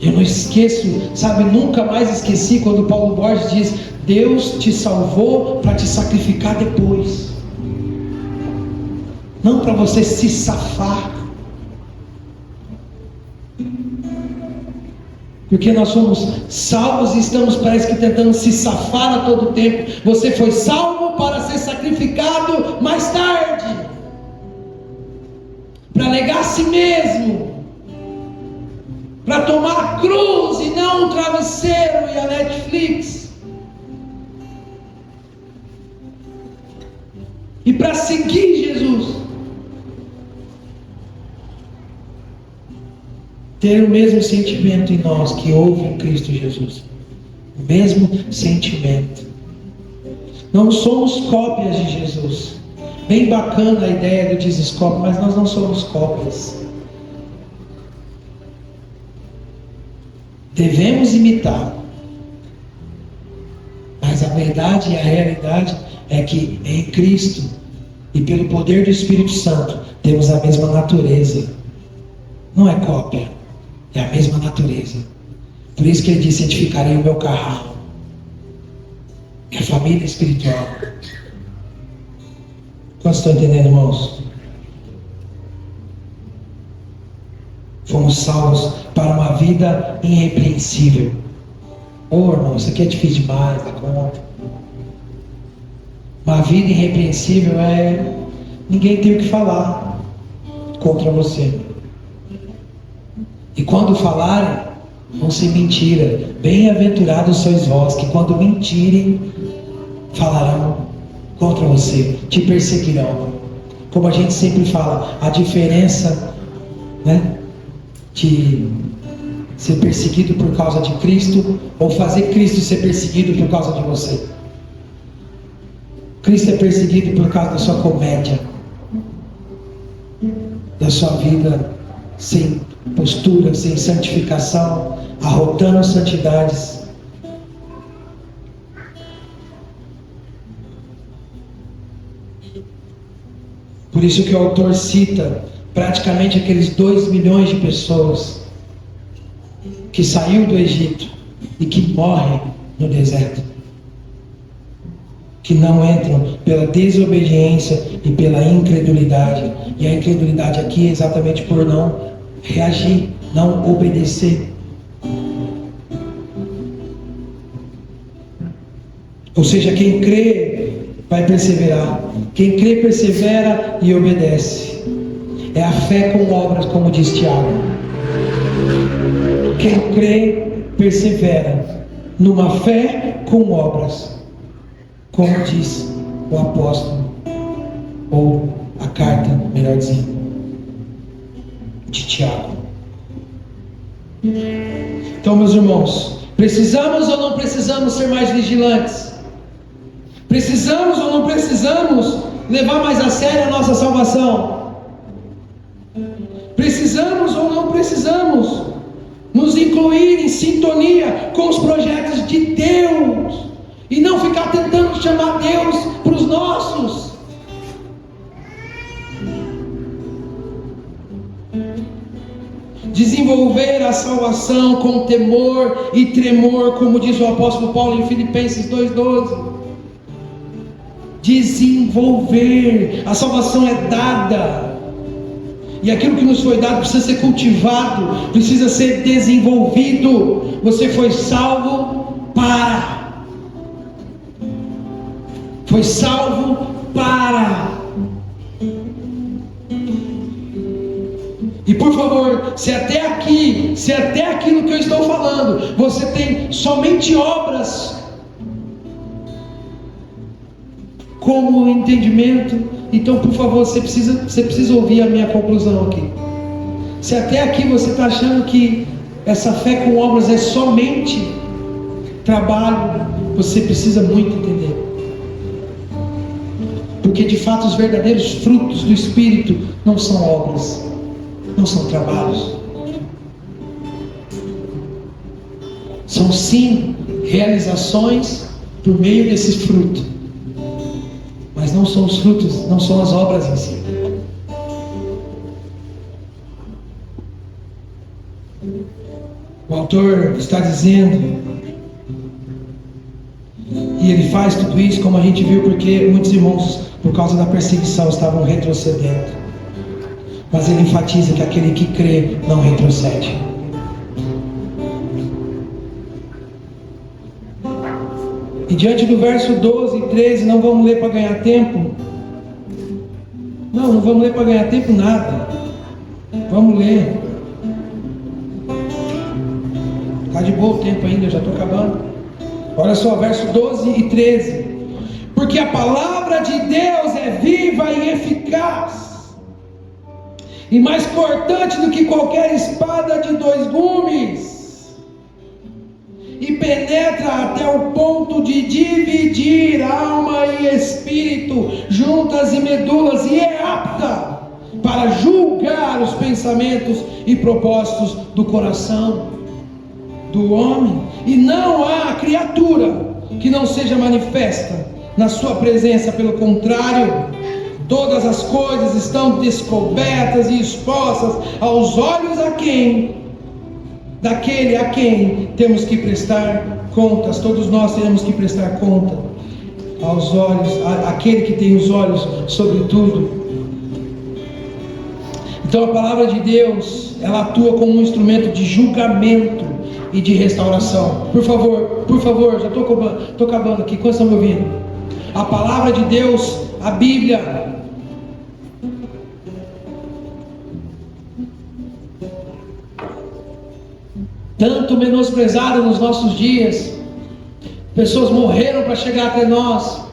Eu não esqueço, sabe, nunca mais esqueci quando Paulo Borges diz: Deus te salvou para te sacrificar depois, não para você se safar. Porque nós somos salvos e estamos, parece que, tentando se safar a todo tempo. Você foi salvo para ser sacrificado mais tarde, para negar a si mesmo, para tomar a cruz e não o travesseiro e a Netflix, e para seguir Jesus, ter o mesmo sentimento em nós que houve em Cristo Jesus, o mesmo sentimento. Não somos cópias de Jesus. Bem bacana a ideia do desescope, mas nós não somos cópias. Devemos imitar, mas a verdade e a realidade é que em Cristo e pelo poder do Espírito Santo temos a mesma natureza. Não é cópia, é a mesma natureza. Por isso que ele disse: edificarei o meu carrão, que é a família espiritual. Quantos estão entendendo, irmãos? Fomos salvos para uma vida irrepreensível. Irmão, isso aqui é difícil demais da conta. Uma vida irrepreensível é: ninguém tem o que falar contra você. E quando falarem, vão ser mentira. Bem-aventurados sois vós, que quando mentirem, falarão contra você, te perseguirão. Como a gente sempre fala, a diferença, né, de ser perseguido por causa de Cristo ou fazer Cristo ser perseguido por causa de você. Cristo é perseguido por causa da sua comédia, da sua vida sem postura, sem santificação, arrotando santidades. Por isso que o autor cita praticamente aqueles 2 milhões de pessoas que saiu do Egito e que morrem no deserto. que não entram pela desobediência e pela incredulidade. E a incredulidade aqui é exatamente por não reagir, não obedecer. Ou seja, quem crê vai perseverar. Quem crê persevera e obedece. É a fé com obras, como diz Tiago. Quem crê persevera numa fé com obras, como diz o apóstolo, ou a carta, melhor dizendo, de Tiago. Então, meus irmãos, precisamos ou não precisamos ser mais vigilantes? Precisamos ou não precisamos levar mais a sério a nossa salvação? Precisamos ou não precisamos nos incluir em sintonia com os projetos de Deus e não ficar tentando chamar Deus para os nossos? Desenvolver a salvação com temor e tremor, como diz o apóstolo Paulo em Filipenses 2,12. Desenvolver. A salvação é dada, e aquilo que nos foi dado precisa ser cultivado, precisa ser desenvolvido. Você foi salvo para. Foi salvo para. E por favor, se até aquilo que eu estou falando, você tem somente obras como entendimento, então por favor, você precisa ouvir a minha conclusão aqui. Se até aqui você está achando que essa fé com obras é somente trabalho, você precisa muito entender. Porque de fato os verdadeiros frutos do Espírito não são obras, não são trabalhos. São sim realizações por meio desse fruto, mas não são os frutos, não são as obras em si. O autor está dizendo, e ele faz tudo isso, como a gente viu, porque muitos irmãos, por causa da perseguição, estavam retrocedendo. Mas ele enfatiza que aquele que crê não retrocede. E diante do verso 12 e 13, não vamos ler para ganhar tempo. Não vamos ler para ganhar tempo nada. Vamos ler. Está de boa o tempo ainda, eu já estou acabando. Olha só, verso 12 e 13. Porque a palavra de Deus é viva e eficaz, e mais cortante do que qualquer espada de 2 gumes, e penetra até o ponto de dividir alma e espírito, juntas e medulas, e é apta para julgar os pensamentos e propósitos do coração do homem. E não há criatura que não seja manifesta na sua presença, pelo contrário, todas as coisas estão descobertas e expostas aos olhos daquele a quem temos que prestar contas. Todos nós teremos que prestar conta aos olhos, aquele que tem os olhos sobre tudo. Então a palavra de Deus, ela atua como um instrumento de julgamento e de restauração. Por favor, já estou acabando aqui, quantos estão me ouvindo? A palavra de Deus, a Bíblia, tanto menosprezada nos nossos dias, pessoas morreram para chegar até nós.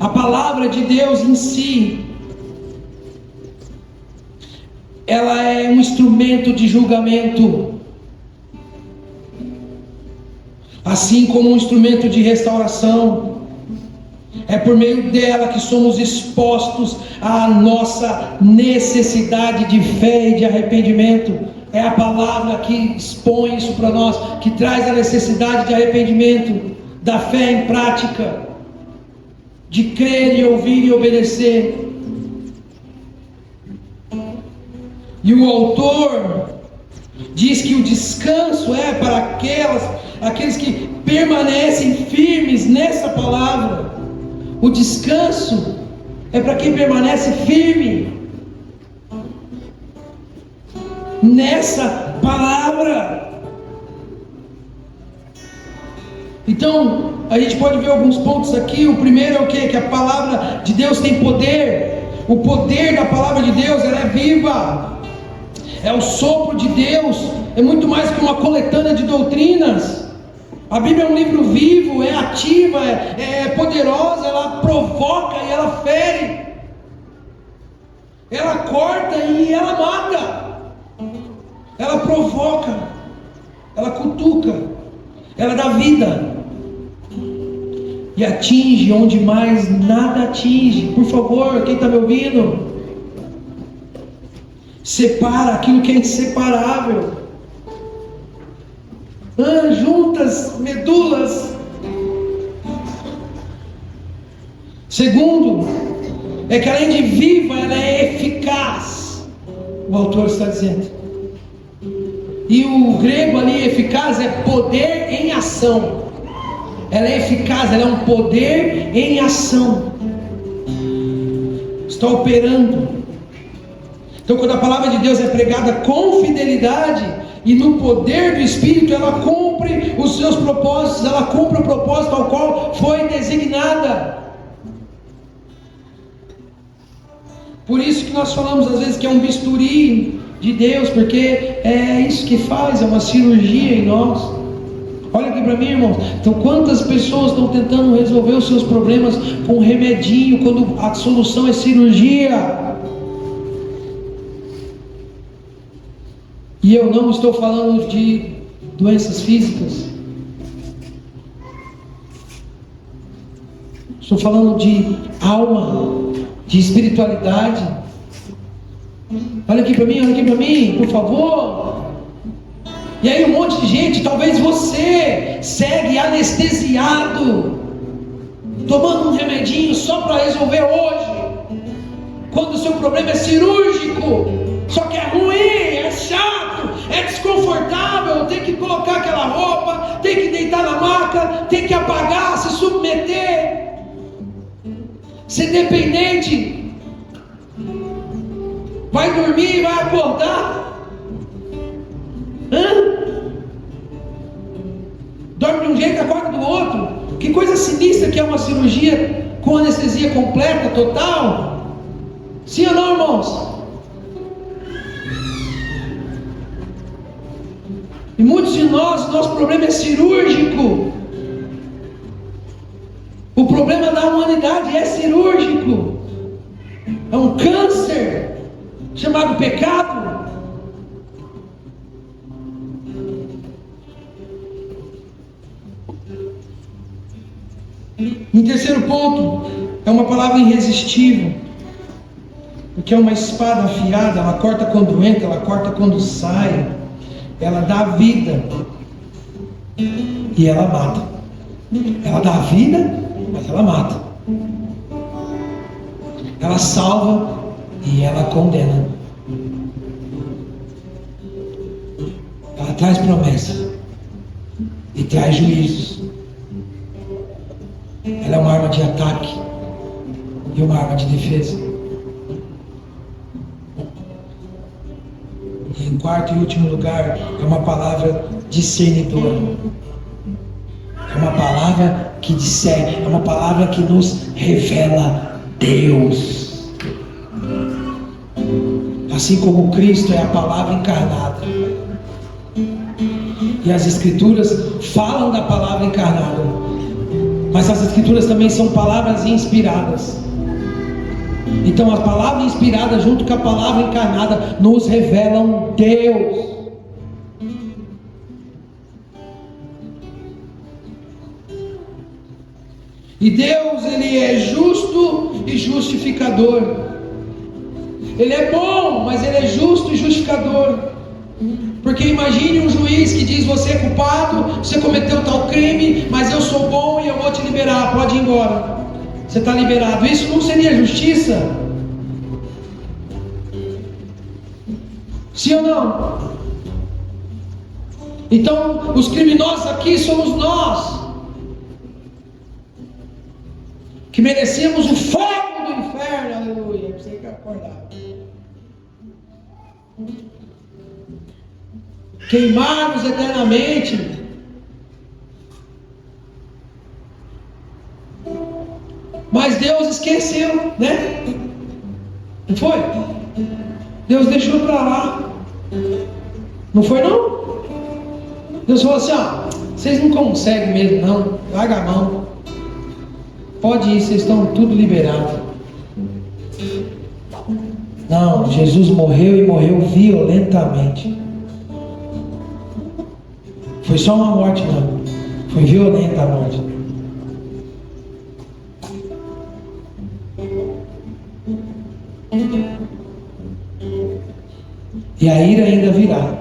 A palavra de Deus em si, ela é um instrumento de julgamento, assim como um instrumento de restauração. É por meio dela que somos expostos à nossa necessidade de fé e de arrependimento. É a palavra que expõe isso para nós, que traz a necessidade de arrependimento, da fé em prática, de crer e ouvir e obedecer. E o autor diz que o descanso é para aqueles que permanecem firmes nessa palavra. O descanso é para quem permanece firme nessa palavra. Então, a gente pode ver alguns pontos aqui. O primeiro é o quê? Que a palavra de Deus tem poder. O poder da palavra de Deus, ela é viva. É o sopro de Deus. É muito mais que uma coletânea de doutrinas. A Bíblia é um livro vivo, é ativa, é poderosa, ela provoca e ela fere. Ela corta e ela mata. Ela provoca, ela cutuca, ela dá vida. E atinge onde mais nada atinge. Por favor, quem está me ouvindo? Separa aquilo que é inseparável. Juntas, medulas. Segundo, é que além de viva, ela é eficaz. O autor está dizendo. E o grego ali, eficaz, é poder em ação. Ela é eficaz, ela é um poder em ação. Está operando. Então, quando a palavra de Deus é pregada com fidelidade e no poder do Espírito, ela cumpre os seus propósitos, ela cumpre o propósito ao qual foi designada. Por isso que nós falamos às vezes que é um bisturi de Deus, porque é isso que faz, é uma cirurgia em nós. Olha aqui para mim, irmãos. Então, quantas pessoas estão tentando resolver os seus problemas com remedinho, quando a solução é cirurgia? E eu não estou falando de doenças físicas. Estou falando de alma, de espiritualidade. Olha aqui para mim, por favor. E aí um monte de gente, talvez você, segue anestesiado, tomando um remedinho só para resolver hoje, quando o seu problema é cirúrgico. Só que é ruim, é chato, é desconfortável, tem que colocar aquela roupa, tem que deitar na maca, tem que apagar, se submeter, ser dependente. Vai dormir, vai acordar. Dorme de um jeito, acorda do outro. Que coisa sinistra que é uma cirurgia com anestesia completa, total. Sim ou não, irmãos? E muitos de nós, nosso problema é cirúrgico. O problema da humanidade é cirúrgico. É um câncer chamado pecado. Em terceiro ponto, é uma palavra irresistível, porque é uma espada afiada. Ela corta quando entra, ela corta quando sai, ela dá vida e ela mata. Ela dá vida, mas ela mata. Ela salva e ela condena. Ela traz promessa e traz juízos. Ela é uma arma de ataque e uma arma de defesa. E em quarto e último lugar, é uma palavra discernidora. É uma palavra que discerne, é uma palavra que nos revela Deus. Assim como Cristo é a palavra encarnada. E as Escrituras falam da palavra encarnada. Mas as Escrituras também são palavras inspiradas. Então a palavra inspirada junto com a palavra encarnada nos revelam Deus. E Deus, Ele é justo e justificador. Ele é bom, mas Ele é justo e justificador. Porque imagine um juiz que diz: você é culpado, você cometeu tal crime, mas eu sou bom e eu vou te liberar, pode ir embora, você está liberado. Isso não seria justiça? Sim ou não? Então os criminosos aqui somos nós. que merecíamos o fogo do inferno, aleluia, você que acordar. Queimarmos eternamente. Mas Deus esqueceu, né? Não foi? Deus deixou para lá. Não foi não? Deus falou assim, ó, vocês não conseguem mesmo não, larga a mão. Pode ir, vocês estão tudo liberados. Não, Jesus morreu e morreu violentamente. Foi só uma morte não, foi violenta a morte. E a ira ainda virá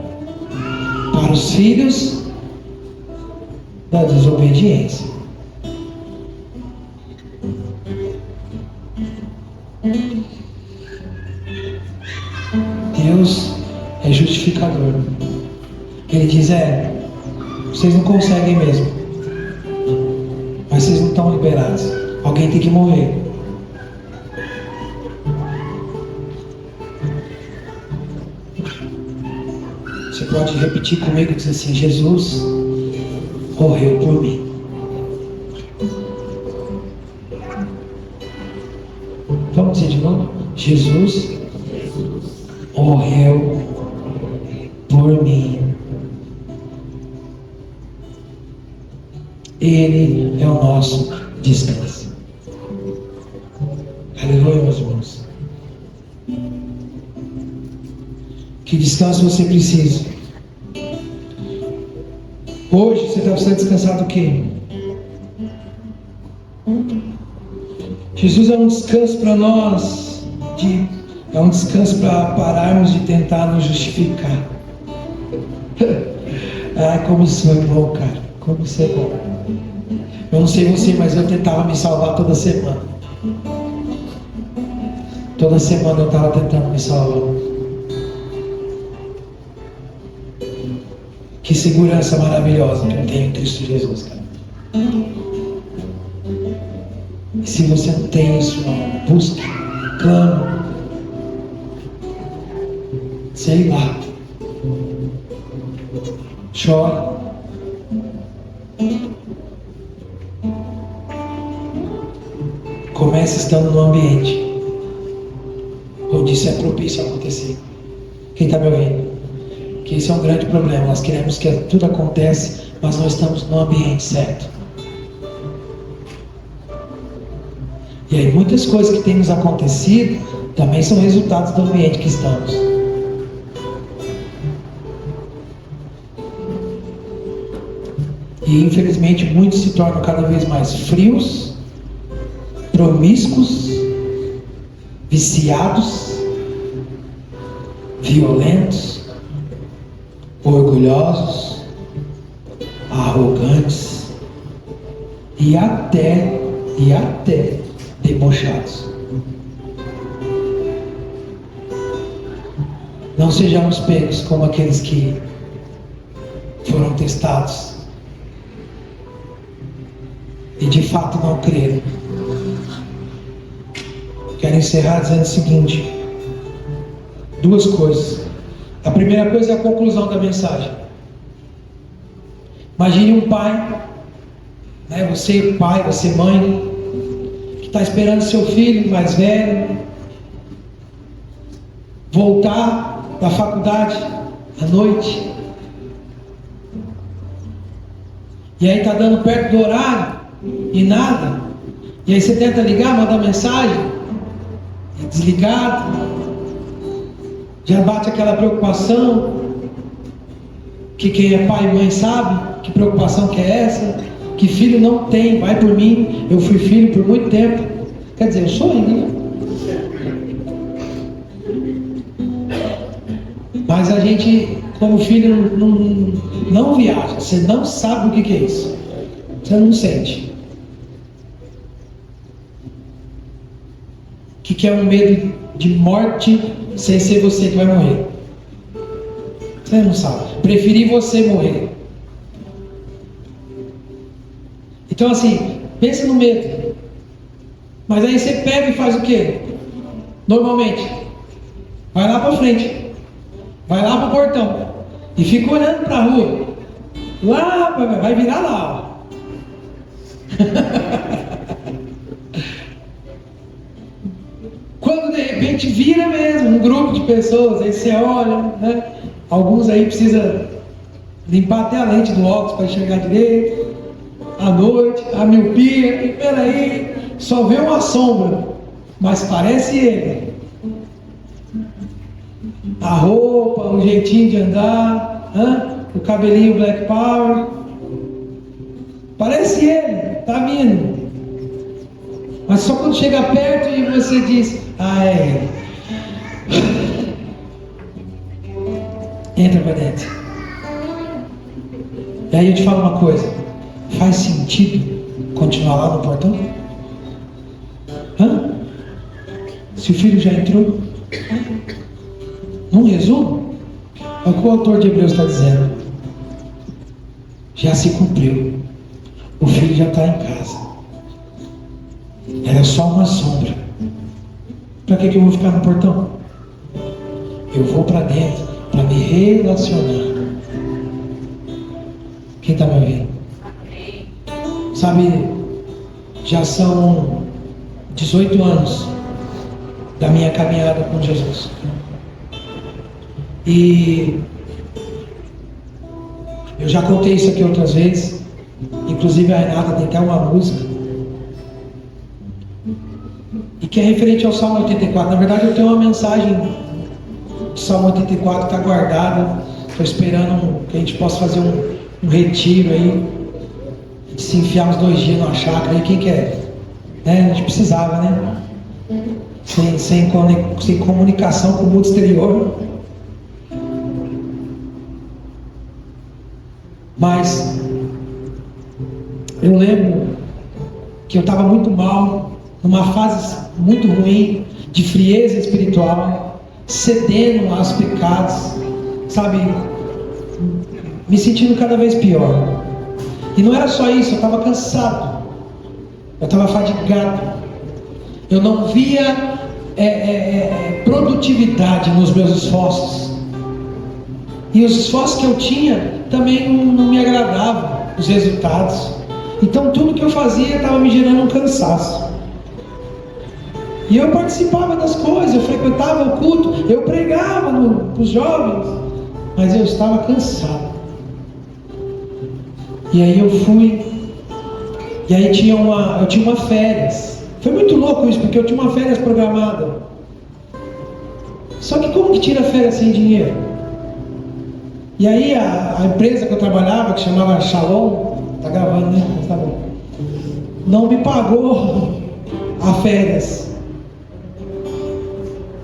para os filhos da desobediência. Deus é justificador. Ele diz, vocês não conseguem mesmo, mas vocês não estão liberados. Alguém tem que morrer. Você pode repetir comigo e dizer assim, Jesus morreu por mim. Vamos dizer de novo? Jesus morreu por mim. Ele é o nosso descanso. Aleluia, meus irmãos. Que descanso você precisa? Hoje você está precisando descansar do quê? Jesus é um descanso para nós, é um descanso para pararmos de tentar nos justificar. Ai, como isso é bom, cara. Como isso é bom. Eu não sei você, mas eu tentava me salvar toda semana. Toda semana eu estava tentando me salvar. Que segurança maravilhosa que eu tenho em Cristo Jesus, cara. E se você não tem isso, não, busque, clame, sei lá, chore. Comece estando no ambiente onde isso é propício a acontecer. Quem está me ouvindo? Que esse é um grande problema. Nós queremos que tudo aconteça, mas não estamos no ambiente certo. E aí muitas coisas que têm nos acontecido também são resultados do ambiente que estamos. E infelizmente muitos se tornam cada vez mais frios, promíscuos, viciados, violentos, orgulhosos, arrogantes e até debochados. Não sejamos pegos como aqueles que foram testados e de fato não creram. Quero encerrar dizendo o seguinte: duas coisas. A primeira coisa é a conclusão da mensagem. Imagine um pai, né? Você pai, você mãe, que está esperando seu filho mais velho voltar da faculdade à noite. E aí está dando perto do horário e nada. E aí você tenta ligar, mandar mensagem, é desligado. Já bate aquela preocupação, que quem é pai e mãe sabe que preocupação que é essa, que filho não tem. Vai por mim, eu fui filho por muito tempo. Quer dizer, eu sou ainda, né? Mas a gente, como filho, não viaja. Você não sabe o que é isso. Você não sente. O que é um medo de morte sem ser você que vai morrer? Você não sabe. Preferi você morrer. Então assim, pensa no medo. Mas aí você pega e faz o quê? Normalmente, vai lá para frente, vai lá para o portão e fica olhando para a rua. Lá, vai virar lá, ó. Quando de repente vira mesmo um grupo de pessoas, aí você olha, né? Alguns aí precisa limpar até a lente do óculos para enxergar direito. À noite, a miopia, e peraí, só vê uma sombra, mas parece ele. A roupa, o jeitinho de andar, o cabelinho Black Power, parece ele, tá vindo. Mas só quando chega perto e você diz, é ele. Entra para dentro. E aí eu te falo uma coisa, faz sentido continuar lá no portão? Se o filho já entrou? Num resumo, é o que o autor de Hebreus está dizendo. Já se cumpriu. O filho já está em casa. Era só uma sombra. Para que eu vou ficar no portão? Eu vou para dentro para me relacionar. Quem está me ouvindo? Sabe, já são 18 anos da minha caminhada com Jesus. E eu já contei isso aqui outras vezes. Inclusive a Renata tem até uma música e que é referente ao Salmo 84. Na verdade eu tenho uma mensagem do Salmo 84 que está guardada. Estou esperando que a gente possa fazer um retiro aí, de se enfiar uns 2 dias numa chácara aí. Quem quer? A gente precisava, né? Sem comunicação com o mundo exterior. Mas eu lembro que eu estava muito mal, numa fase muito ruim, de frieza espiritual, cedendo aos pecados, sabe, me sentindo cada vez pior. E não era só isso, eu estava cansado, eu estava fadigado, eu não via produtividade nos meus esforços, e os esforços que eu tinha também não me agradavam os resultados. Então tudo que eu fazia estava me gerando um cansaço. E eu participava das coisas, eu frequentava o culto, eu pregava para os jovens, mas eu estava cansado. E aí eu fui, e aí eu tinha uma férias. Foi muito louco isso, porque eu tinha uma férias programada. Só que como que tira férias sem dinheiro? E aí a empresa que eu trabalhava, que chamava Shalom, tá gravando, né? Tá bom. Não me pagou a férias.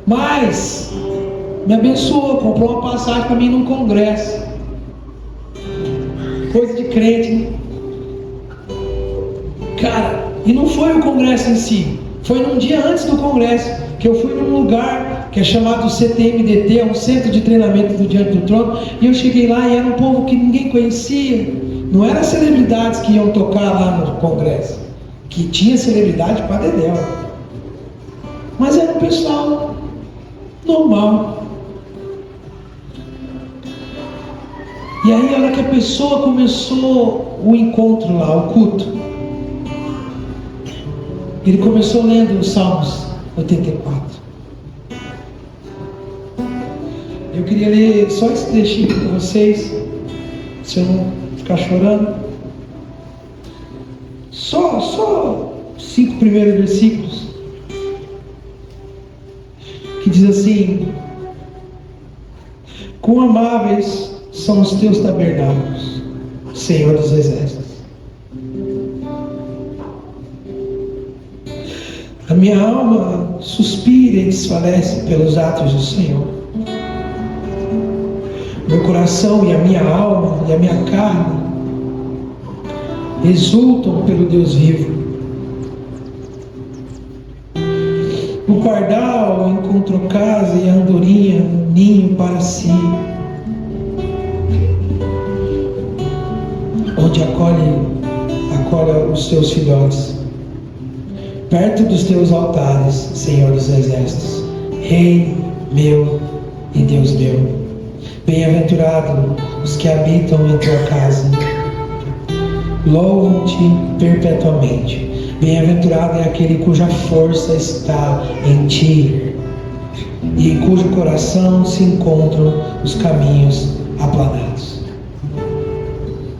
Mas me abençoou, comprou uma passagem para mim num congresso. Coisa de crente, né? Cara, e não foi o congresso em si. Foi num dia antes do congresso que eu fui num lugar que é chamado CTMDT, é um centro de treinamento do Diante do Trono. E eu cheguei lá e era um povo que ninguém conhecia. Não eram celebridades que iam tocar lá no congresso, que tinha celebridade para dedéu, mas era um pessoal normal. E aí a hora que a pessoa começou o encontro lá, o culto, ele começou lendo os Salmos 84. Eu queria ler só esse trechinho para vocês, se eu não ficar chorando. Só 5 primeiros versículos, que diz assim: quão amáveis são os teus tabernáculos, Senhor dos exércitos. A minha alma suspira e desfalece pelos atos do Senhor. Meu coração e a minha alma e a minha carne exultam pelo Deus vivo. O pardal encontrou casa e a andorinha um ninho para si, onde acolhe os seus filhotes. perto dos teus altares, Senhor dos exércitos, Rei meu e Deus meu. Bem-aventurado os que habitam em tua casa, louvam-te perpetuamente. Bem-aventurado é aquele cuja força está em ti e em cujo coração se encontram os caminhos aplanados.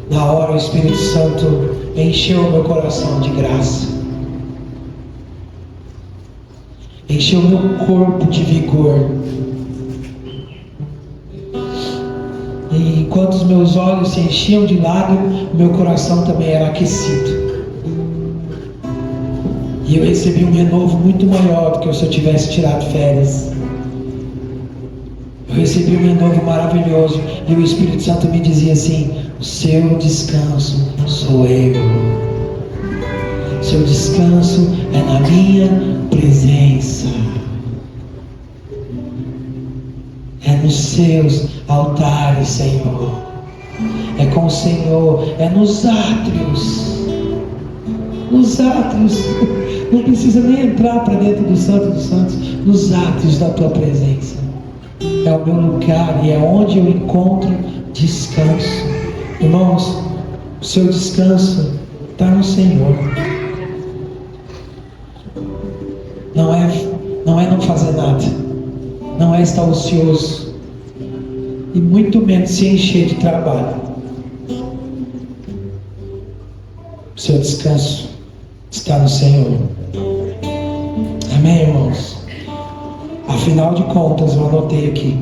Na hora o Espírito Santo encheu o meu coração de graça, encheu o meu corpo de vigor, e enquanto os meus olhos se enchiam de lágrimas, meu coração também era aquecido. E eu recebi um renovo muito maior do que se eu tivesse tirado férias. Eu recebi um renovo maravilhoso. E o Espírito Santo me dizia assim: o seu descanso sou eu. O seu descanso é na minha presença. É nos seus altares, Senhor. É com o Senhor. É nos átrios. Nos átrios. Não precisa nem entrar para dentro do Santo dos Santos. Nos átrios da tua presença. É o meu lugar e é onde eu encontro descanso. Irmãos, o seu descanso está no Senhor. Não é não fazer nada. Não é estar ocioso. E muito menos se encher de trabalho. O seu descanso está no Senhor. Amém, irmãos? Afinal de contas, eu anotei aqui.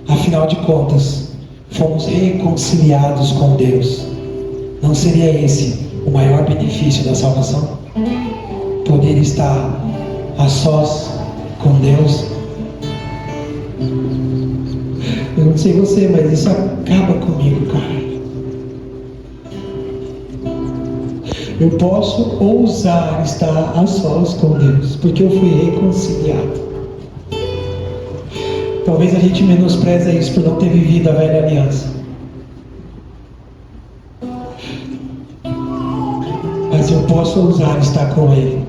Afinal de contas, fomos reconciliados com Deus. Não seria esse o maior benefício da salvação? Poder estar a sós com Deus? Eu não sei você, mas isso acaba comigo, cara. Eu posso ousar estar a sós com Deus, porque eu fui reconciliado. Talvez a gente menospreze isso por não ter vivido a velha aliança. Mas eu posso ousar estar com Ele.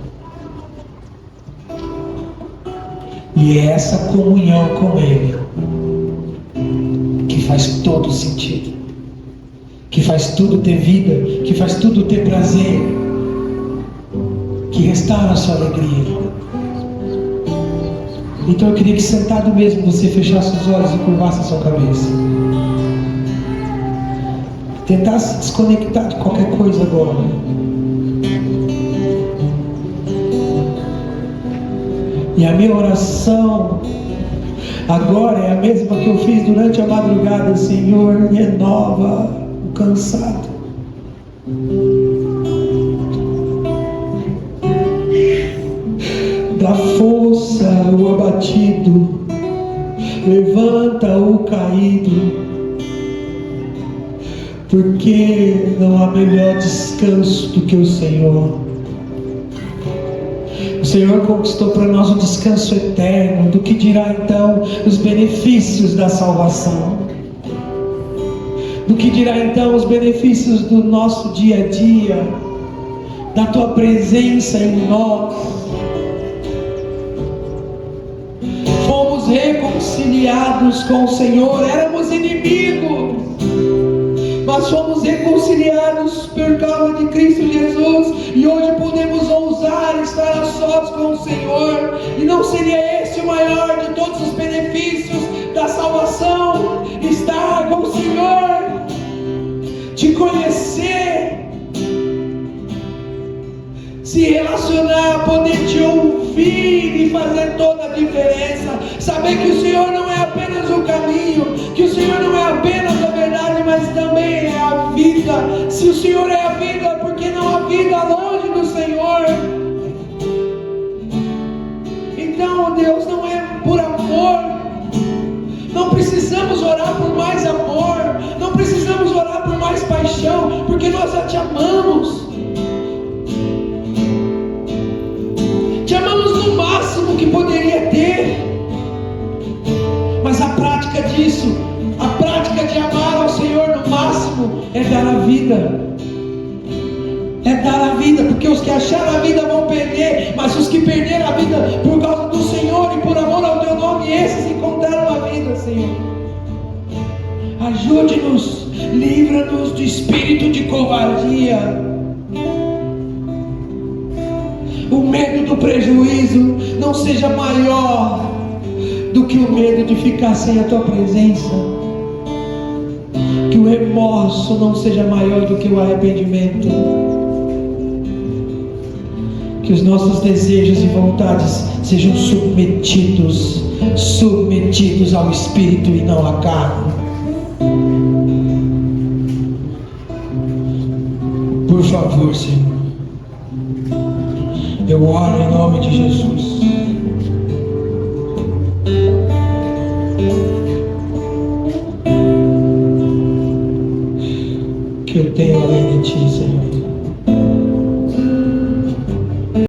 E é essa comunhão com Ele que faz todo sentido, que faz tudo ter vida, que faz tudo ter prazer, que restaura a sua alegria. Então eu queria que sentado mesmo você fechasse os olhos e curvasse a sua cabeça. Tentasse se desconectar de qualquer coisa agora. E a minha oração agora é a mesma que eu fiz durante a madrugada. Senhor, renova o cansado. Dá força ao abatido. Levanta o caído. Porque não há melhor descanso do que o Senhor. O Senhor conquistou para nós o descanso eterno. Do que dirá então os benefícios da salvação? Do que dirá então os benefícios do nosso dia a dia, da tua presença em nós? Fomos reconciliados com o Senhor. Éramos inimigos, mas fomos reconciliados por causa de Cristo Jesus, e hoje podemos ousar estar a sós com o Senhor. E não seria esse o maior de todos os benefícios da salvação? Estar com o Senhor, te conhecer, se relacionar, poder te ouvir e fazer toda a diferença. Saber que o Senhor não é apenas o caminho, que o Senhor não é apenas a verdade, mas também é a vida. Se o Senhor é a vida, por que não há vida longe do Senhor? Então, Deus, não é por amor. Não precisamos orar por mais amor, não precisamos orar por mais paixão, porque nós já te amamos. Te amamos no máximo que poderia ter. Mas a prática disso, a prática de amar ao Senhor no máximo, é dar a vida. É dar a vida, porque os que acharam a vida vão perder, mas os que perderam a vida por causa do Senhor e por amor ao teu nome, esses encontraram a vida, Senhor. Ajude-nos, livra-nos do espírito de covardia, o medo do prejuízo não seja maior do que o medo de ficar sem a tua presença, que o remorso não seja maior do que o arrependimento, que os nossos desejos e vontades sejam submetidos ao Espírito e não à carne. Por favor, Senhor, eu oro em nome de Jesus. Que eu tenho além de ti, Senhor.